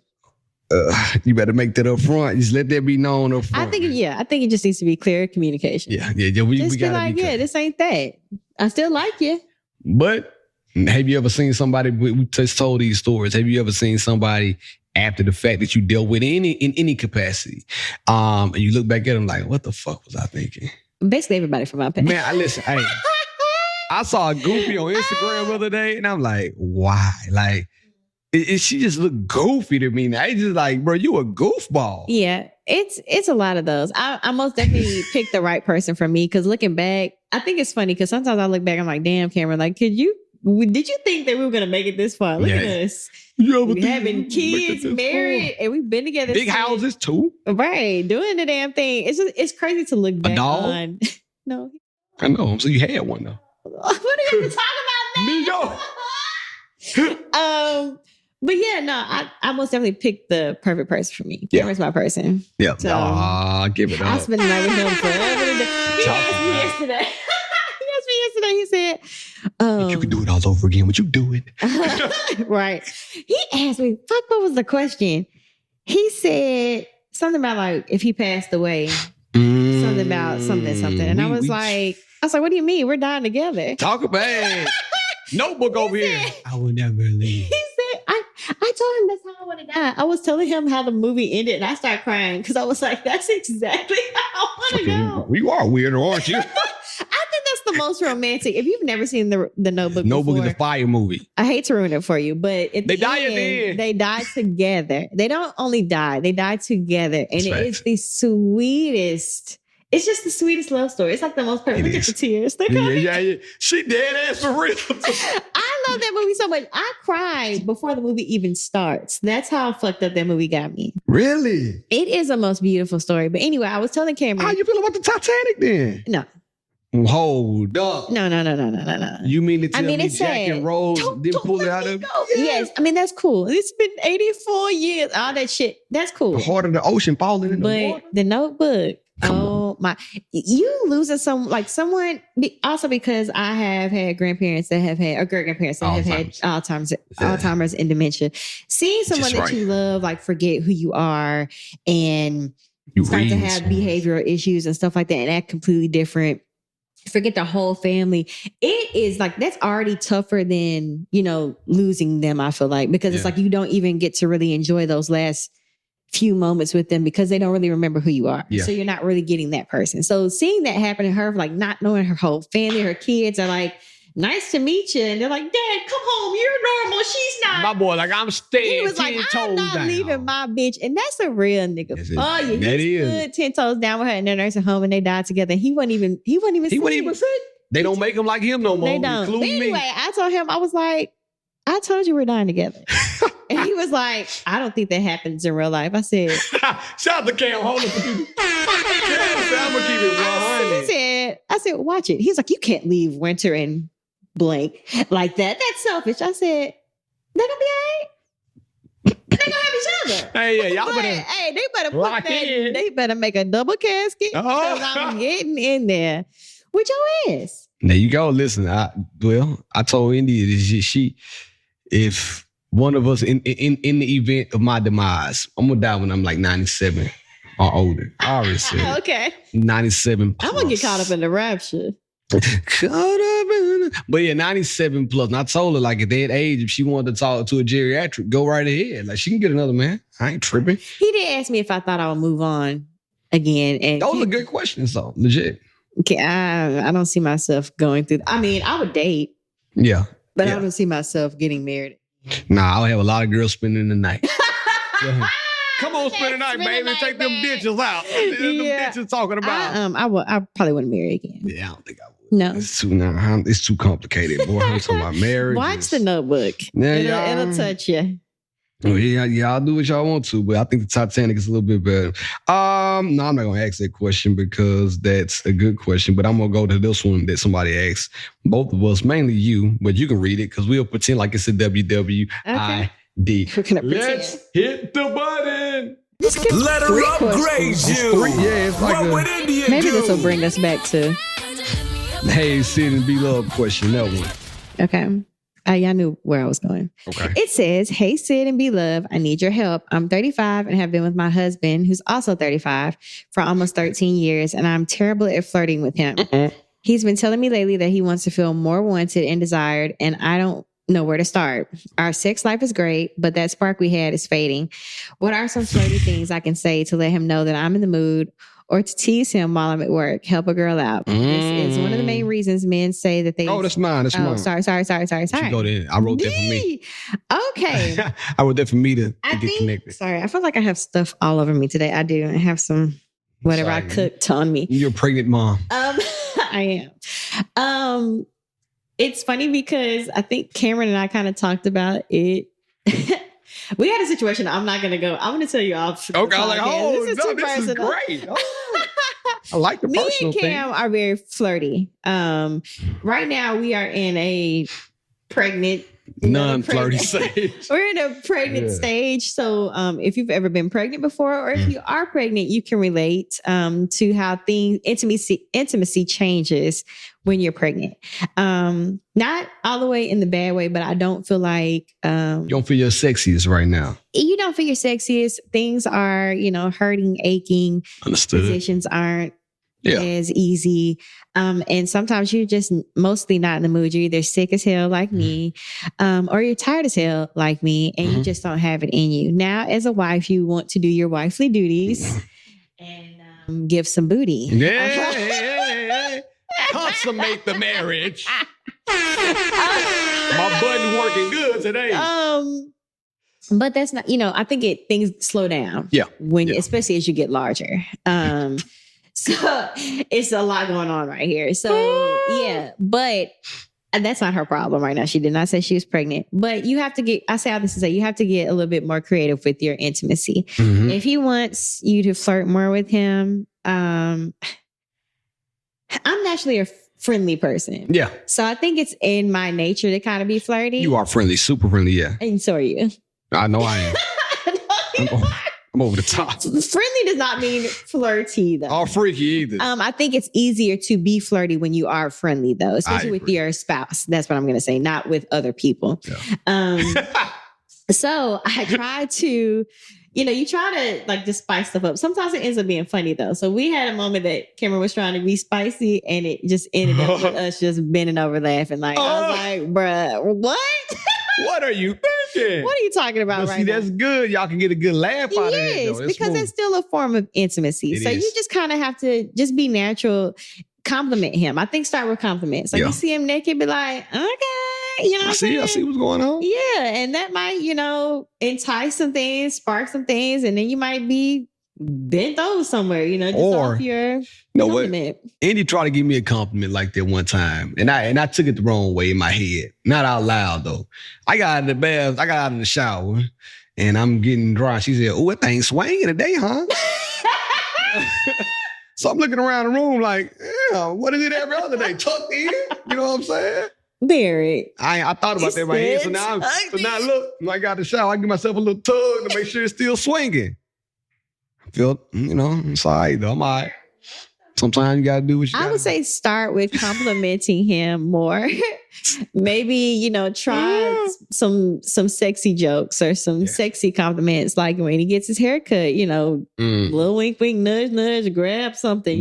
You better make that up front. Just let that be known up front. I think it just needs to be clear communication. Yeah. We be like, yeah, this ain't that. I still like you. But have you ever seen somebody, we just told these stories, have you ever seen somebody after the fact that you dealt with in any capacity, and you look back at them like, what the fuck was I thinking? Basically everybody from my past. Man, listen, hey, I saw a Goofy on Instagram the other day, and I'm like, why? Like, she just looked goofy to me now. It's just like, bro, you a goofball. Yeah, it's a lot of those. I most definitely picked the right person for me because looking back, I think it's funny because sometimes I look back, I'm like, damn, Cameron, like, did you think that we were going to make it this far? Look at us. We having kids, married, and we've been together. Big houses too. Right. Doing the damn thing. It's crazy to look back on. No. I know. So you had one though. What are you talk about that? But yeah, no, I most definitely picked the perfect person for me. Cameron's my person. Yeah. So, give it up. I spent the night with him forever. He asked me yesterday. He said, if you could do it all over again, would you do it? Right. He asked me, fuck, what was the question? He said something about like, if he passed away, something about something. And I was like, what do you mean? We're dying together. Talk about it. Notebook over here. I will never leave. He said, I told him that's how I want to die. I was telling him how the movie ended and I started crying because I was like, that's exactly how I want to go. You are weird, aren't you? I think that's the most romantic. If you've never seen the Notebook Notebook before, is a fire movie. I hate to ruin it for you, but they die at the end. They die together. They don't only die, they die together. And it's the sweetest. It's just the sweetest love story. It's like the most perfect. Look at the tears. Yeah. She dead ass for real. I love that movie so much. I cried before the movie even starts. That's how fucked up that movie got me. Really? It is the most beautiful story. But anyway, I was telling Cameron. How you feel about the Titanic then? No. Hold up. No. You mean to tell me Jack and Rose didn't pull it out of it? Yes. I mean, that's cool. It's been 84 years. All that shit. That's cool. The heart of the ocean falling in the water. The Notebook. My, you losing someone also because I have had grandparents that have had, or great grandparents that have had Alzheimer's and dementia. Seeing someone that you love, like forget who you are and start to have behavioral issues and stuff like that, and act completely different. Forget the whole family. It is like, that's already tougher than, losing them, I feel like, because it's like you don't even get to really enjoy those last few moments with them because they don't really remember who you are. Yeah. So you're not really getting that person. So seeing that happen to her, like not knowing her whole family, her kids are like, nice to meet you. And they're like, Dad, come home. You're normal. She's not. My boy, like, I'm staying. He was like, I'm not leaving my bitch. And that's a real nigga. He stood 10 toes down with her in their nursing home and they died together. He wasn't even sick. They don't make him like him no more. They don't. But anyway, I told him, I was like, I told you we're dying together. And he was like, I don't think that happens in real life. I said, shout out to Cam. Hold on. I'm going to keep it 100. I said, watch it. He's like, you can't leave Winter and blank like that. That's selfish. I said, they're gonna be all right. They're gonna have each other. Hey, y'all better. Hey, they better put that in. They better make a double casket. Because I'm getting in there with your ass. There you go. Listen, I told India that if one of us in the event of my demise, I'm gonna die when I'm like 97 or older. I already said. Okay. 97 plus. I'm gonna get caught up in the rapture. But yeah, 97 plus. And I told her, like, at that age, if she wanted to talk to a geriatric, go right ahead. Like, she can get another man. I ain't tripping. He did ask me if I thought I would move on again. And those are good questions, though. Legit. Okay, I don't see myself going through. I mean, I would date. Yeah. But I don't see myself getting married. Nah, I'll have a lot of girls spending the night. Come on, spend the night, baby. Take them bitches out. Them bitches talking about. I probably wouldn't marry again. Yeah, I don't think I would. No. It's too complicated, boy. I'm talking about marriage. Watch The Notebook. Yeah, it'll touch you. Well, yeah, I'll do what y'all want to, but I think the Titanic is a little bit better. No, I'm not gonna ask that question because that's a good question, but I'm gonna go to this one that somebody asked. Both of us, mainly you, but you can read it because we'll pretend like it's a WWID. Okay. Let's hit the button. Let her upgrade you. It's like what would India do? Maybe this will bring us back to Hey Syd and B Love question. That one. Okay. Y'all knew where I was going. Okay. It says, hey, Syd and B Love, I need your help. I'm 35 and have been with my husband, who's also 35, for almost 13 years, and I'm terrible at flirting with him. He's been telling me lately that he wants to feel more wanted and desired, and I don't know where to start. Our sex life is great, but that spark we had is fading. What are some flirty things I can say to let him know that I'm in the mood, or to tease him while I'm at work? Help a girl out. This is one of the main reasons men say that they... Oh, that's mine. That's mine. Sorry. Go there. I wrote that for me. Okay. I wrote that for me to get connected. Sorry, I feel like I have stuff all over me today. I do. I have some whatever I cooked on me. You're a pregnant mom. I am. It's funny because I think Cameron and I kind of talked about it. We had a situation. I'm not going to go. I'm going to tell you off. Okay. I'm like, this is great. Oh, I like the personal thing. Me and Cam are very flirty. Right now we are in a pregnant, non-flirty stage. We're in a pregnant stage. So if you've ever been pregnant before, or if you are pregnant, you can relate to how intimacy changes when you're pregnant. Not all the way in the bad way, but I don't feel like... you don't feel your sexiest right now. You don't feel your sexiest. Things are, hurting, aching. Understood. Positions aren't as easy. And sometimes you're just mostly not in the mood. You're either sick as hell like me, or you're tired as hell like me, and you just don't have it in you. Now, as a wife, you want to do your wifely duties and give some booty. Yeah. Consummate the marriage. My button working good today. But that's not, I think things slow down. Yeah. Especially as you get larger. So it's a lot going on right here. So yeah, but that's not her problem right now. She did not say she was pregnant, but you have to you have to get a little bit more creative with your intimacy. If he wants you to flirt more with him, I'm naturally a friendly person. Yeah. So I think it's in my nature to kind of be flirty. You are friendly, super friendly, yeah. And so are you. I know I am. I'm over the top. Friendly does not mean flirty, though. Or freaky either. I think it's easier to be flirty when you are friendly, though, especially with your spouse. That's what I'm going to say, not with other people. Yeah. So I try to, you try to like just spice stuff up. Sometimes it ends up being funny though. So we had a moment that Cameron was trying to be spicy and it just ended up with us just bending over laughing. Like, I was like, bruh, what? What are you thinking? What are you talking about right now? That's good. Y'all can get a good laugh out of it. Yes, because it's still a form of intimacy. You just kind of have to just be natural. Compliment him. I think start with compliments. Like you see him naked, be like, okay. I see what's going on. Yeah. And that might, entice some things, spark some things, and then you might be bent over somewhere, just off your compliment. Andy tried to give me a compliment like that one time. And I took it the wrong way in my head. Not out loud though. I got out of the bath, I got out of the shower, and I'm getting dry. She said, "Oh, that thing swinging today, huh?" So I'm looking around the room like, yeah, what is it every other day? Tucked in? You know what I'm saying? Very. I thought about that in my head. So now look, when I got the shower, I give myself a little tug to make sure it's still swinging. I feel, it's all right though. I'm all right. Sometimes you got to do what you got to do. I would say start with complimenting him more. Maybe, try some sexy jokes or some sexy compliments. Like when he gets his haircut, little wink, wink, nudge, nudge, grab something,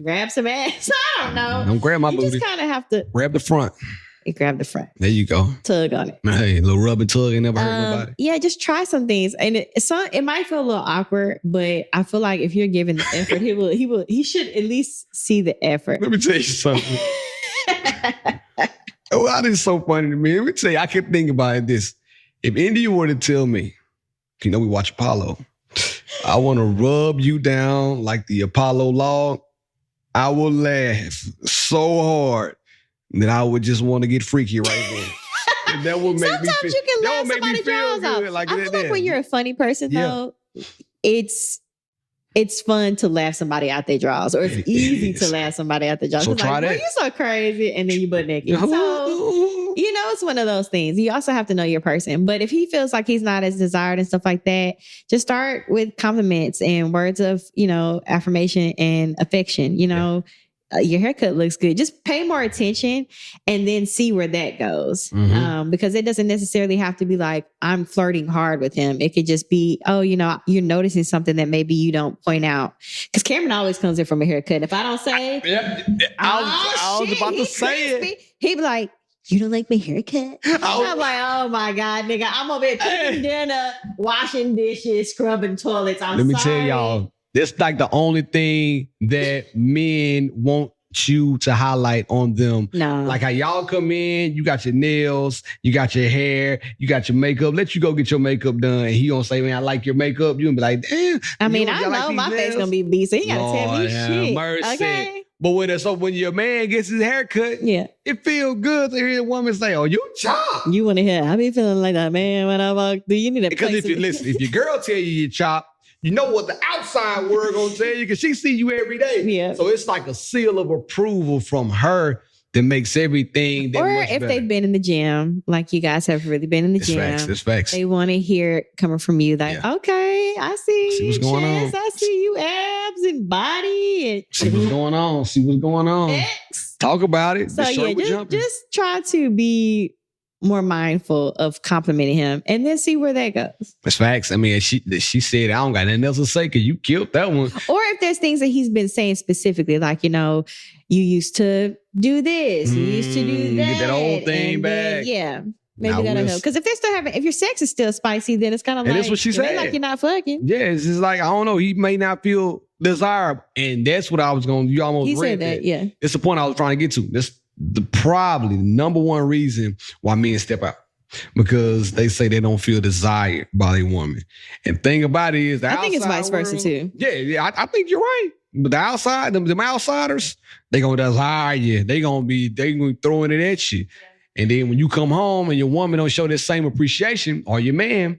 grab some ass. I don't know. Don't grab my booty. You just kind of have to. Grab the front. Grab the front. There you go. Tug on it. Hey, a little rub and tug ain't never hurt nobody. Yeah, just try some things. And it might feel a little awkward, but I feel like if you're giving the effort, he should at least see the effort. Let me tell you something. That is so funny to me. Let me tell you, I kept thinking about this. If India were to tell me, we watch Apollo, I want to rub you down like the Apollo log, I will laugh so hard that I would just want to get freaky right there. And that would make Sometimes me feel, you can laugh somebody's jaws out. Like I feel like when you're a funny person, though, it's fun to laugh somebody out their jaws, or it's easy to laugh somebody out their jaws. So try that. You're so crazy, and then you butt naked. So, it's one of those things. You also have to know your person. But if he feels like he's not as desired and stuff like that, just start with compliments and words of, affirmation and affection. Your haircut looks good. Just pay more attention and then see where that goes. Mm-hmm. Because it doesn't necessarily have to be like, I'm flirting hard with him. It could just be, you're noticing something that maybe you don't point out. Because Cameron always comes in from a haircut. If I don't say, I was about to say it. He'd be like, you don't like my haircut? I'm like, oh my God, nigga. I'm over here cooking dinner, washing dishes, scrubbing toilets. Let me tell y'all. That's like the only thing that men want you to highlight on them. No. Like how y'all come in, you got your nails, you got your hair, you got your makeup. Let you go get your makeup done. And he gonna say, man, I like your makeup. You gonna be like, damn. I mean, I know my face gonna be beat, so he gotta tell me shit. Mercy. Okay. But when your man gets his haircut, it feels good to hear a woman say, "Oh, you chop." You want to hear? I be feeling like that, man. When I walk through, you need a because if your girl tell you chop, you know what the outside world gonna tell you because she see you every day. Yeah. So it's like a seal of approval from her that makes everything that or much if better. They've been in the gym, like you guys have really been in the gym. It's facts. They want to hear it coming from you. Like, okay, I see what's going on. I see you abs and body. And see what's going on. X. Talk about it. So just try to be more mindful of complimenting him and then see where that goes. It's facts. I mean, she said, I don't got nothing else to say because you killed that one. Or if there's things that he's been saying specifically, like, you used to do this, you used to do that. Get that old thing back. Maybe that'll help. Because if your sex is still spicy, then it's kind of like, that's what she said. Like you're not fucking. Yeah, it's just like, I don't know, he may not feel desirable. And that's what I was going to, you almost he read said that. Yeah. It's the point I was trying to get to. That's probably the number one reason why men step out. Because they say they don't feel desired by a woman. And thing about it is, I think it's vice versa too. Yeah, I think you're right. But the outside, them outsiders, they gonna desire you. They gonna be throwing it at you. And then when you come home and your woman don't show that same appreciation, or your man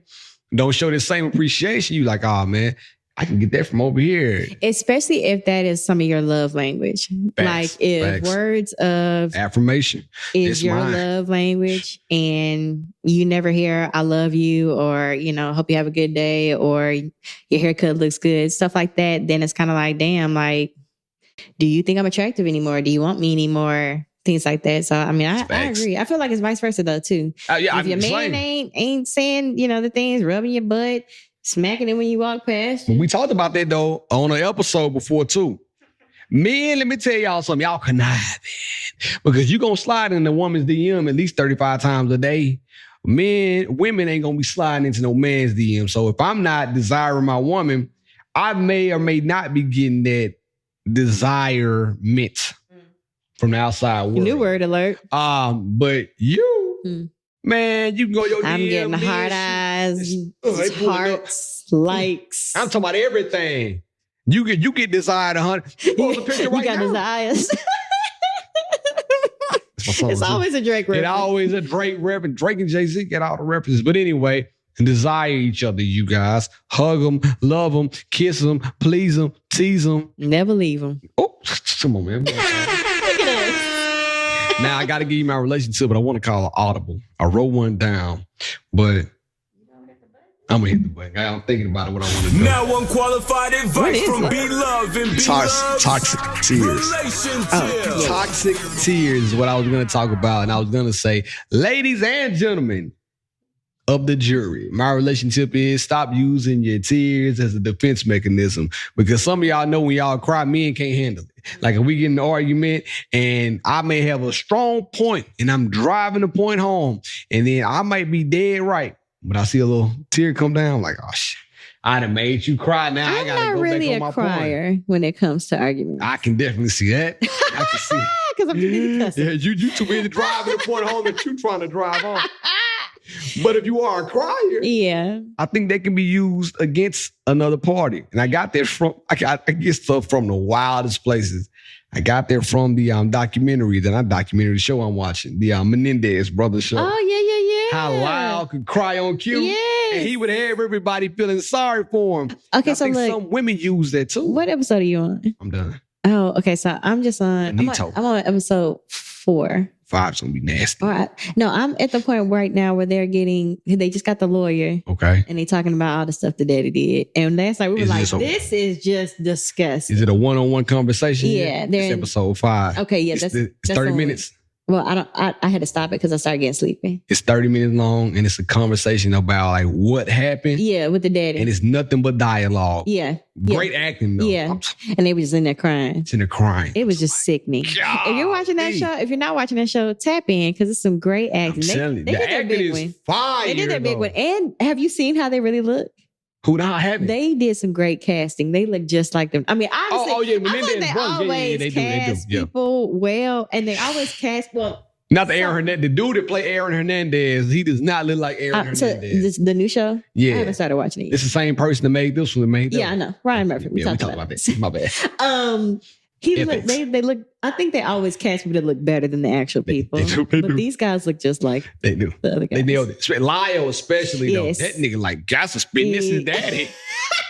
don't show that same appreciation, you like, oh man, I can get that from over here. Especially if that is some of your love language. Facts, like if words of affirmation is your love language and you never hear I love you or, hope you have a good day or your haircut looks good, stuff like that, then it's kind of like, damn, like, do you think I'm attractive anymore? Do you want me anymore? things like that. So I mean, I agree. I feel like it's vice versa though too. If your man ain't saying, the things, rubbing your butt, smacking it when you walk past. We talked about that though on an episode before too. Men, let me tell y'all something. Y'all conniving. Because you gonna slide in a woman's DM at least 35 times a day. Women ain't gonna be sliding into no man's DM. So if I'm not desiring my woman, I may or may not be getting that desirement from the outside world. New word alert. But you, man, you can go your DM. I'm getting heart eyes, hearts, likes. I'm talking about everything. You get desired 100. You got desires. It's always a Drake reference. It's always a Drake reference. Drake and Jay-Z get all the references. But anyway, desire each other, you guys. Hug them, love them, kiss them, please them, tease them. Never leave them. Oh, come on, man. Look at us. Now, I got to give you my relationship, but I want to call it audible. I wrote one down, but I'm going to hit the button. I'm thinking about it, what I want to do. Now unqualified advice from B Love and B Love. Toxic tears. relationTIP. Toxic tears is what I was going to talk about. And I was going to say, ladies and gentlemen of the jury, my relationship is stop using your tears as a defense mechanism. Because some of y'all know when y'all cry, men can't handle it. Like if we get in an argument and I may have a strong point and I'm driving the point home and then I might be dead right. But I see a little tear come down, I'm like, oh shit, I done made you cry. Now I gotta go really back on my point. I'm not really a crier when it comes to arguments. I can definitely see that. I can see it. Because I'm too busy cussing. Yeah, you too busy driving the point home that you trying to drive on. But if you are a crier, yeah, I think they can be used against another party. And I got that from, I get stuff from the wildest places. I got there from the documentary, show I'm watching, the Menendez brothers show. Oh, yeah. How Lyle could cry on cue. Yes. And he would have everybody feeling sorry for him. Okay, I so think look, some women use that too. What episode are you on? I'm done. Oh, okay. So I'm just on, I'm on episode 4. 5's gonna be nasty. All right. No, I'm at the point right now where they just got the lawyer. Okay. And they talking about all the stuff the daddy did. And last night we were like, this is just disgusting. Is it a one-on-one conversation? Yeah. It's episode 5. Okay, yeah. It's 30 minutes. Well, I had to stop it because I started getting sleepy. It's 30 minutes long and it's a conversation about like what happened. Yeah, with the daddy. And it's nothing but dialogue. Yeah. Great acting though. Yeah. And they were just in there crying. It's in there crying. It was just sickening. God, if you're watching that show, if you're not watching that show, tap in because it's some great acting. They did their big one. Fire, they did their big one. And have you seen how they really look? Who not having? They did some great casting. They look just like them. I mean, honestly, I feel like they always cast people well, and they always cast well. Not the Aaron Hernandez. The dude that played Aaron Hernandez, he does not look like Aaron Hernandez. The new show? Yeah. I haven't started watching it yet. It's the same person that made this one. Yeah, I know. Ryan Murphy. We talked about this. My bad. They look, I think they always cast people that look better than the actual people. They do. But these guys look just like they do. The other guys. They nailed it. Lyle especially though. That nigga like got suspended. This is daddy.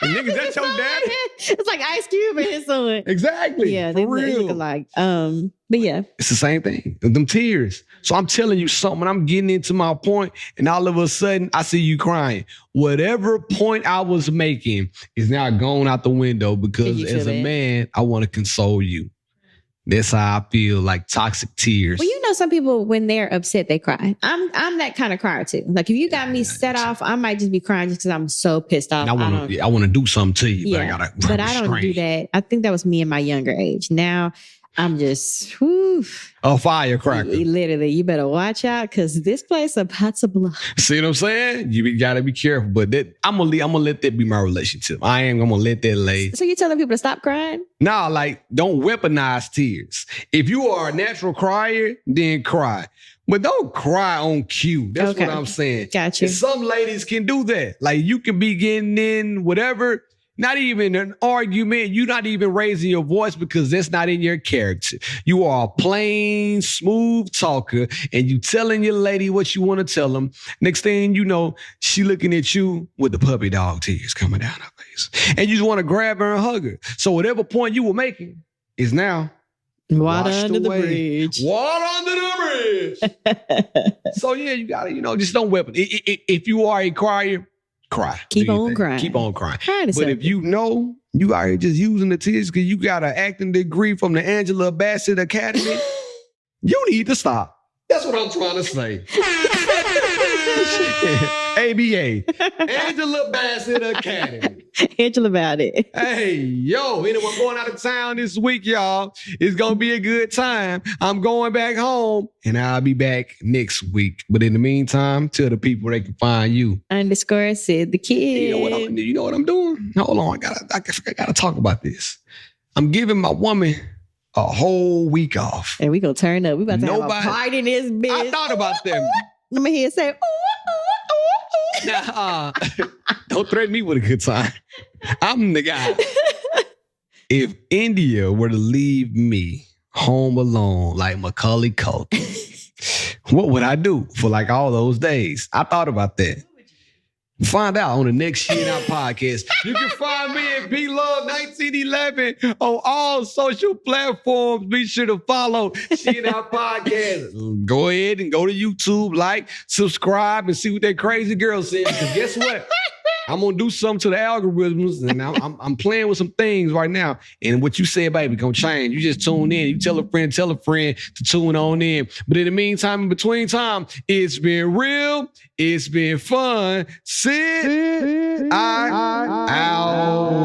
The nigga, that's your daddy. It's like Ice Cube and his son. Exactly. Yeah, they look alike. But yeah. It's the same thing. Them tears. So I'm telling you something. I'm getting into my point and all of a sudden I see you crying. Whatever point I was making is now gone out the window because as a man, I want to console you. That's how I feel, like toxic tears. Well, some people, when they're upset, they cry. I'm that kind of crier too. Like if you got me set off, I might just be crying just because I'm so pissed off. And I want to do something to you, but I don't do that. I think that was me in my younger age. Now I'm just, a firecracker. Literally, you better watch out because this place about to blow. See what I'm saying? You gotta be careful. But I'm gonna let that be my relationship. I'm gonna let that lay. So you're telling people to stop crying? Nah, like don't weaponize tears. If you are a natural crier, then cry. But don't cry on cue. That's what I'm saying. Gotcha. And some ladies can do that. Like you can be getting in whatever. Not even an argument. You're not even raising your voice because that's not in your character. You are a plain, smooth talker and you telling your lady what you want to tell them. Next thing you know, she looking at you with the puppy dog tears coming down her face. And you just want to grab her and hug her. So whatever point you were making is now water under the bridge. Water under the bridge. So yeah, you gotta, just don't weapon. If you are a crier, cry. Keep on crying. Keep on crying. But if you know you are just using the tears because you got an acting degree from the Angela Bassett Academy, You need to stop. That's what I'm trying to say. ABA, Angela Bassett Academy. Angela about it. Hey, yo, anyone going out of town this week, y'all? It's going to be a good time. I'm going back home, and I'll be back next week. But in the meantime, tell the people they can find you. _ Syd the Kid. You know what I'm doing? Hold on, I gotta talk about this. I'm giving my woman a whole week off. And we gonna turn up. We about to have a party in this bitch. I thought about them. Let me hear it say, Nah, don't threaten me with a good time. I'm the guy. If India were to leave me home alone like Macaulay Culkin, what would I do for like all those days? I thought about that. Find out on the next Shit Out podcast. You can find me at B Love 1911 on all social platforms. Be sure to follow Shit Out podcast. Go ahead and go to YouTube, like, subscribe, and see what that crazy girl said. Because guess what? I'm gonna do something to the algorithms, and I'm playing with some things right now. And what you said, baby, gonna change. You just tune in. You tell a friend to tune on in. But in the meantime, in between time, it's been real. It's been fun. Syd, I out.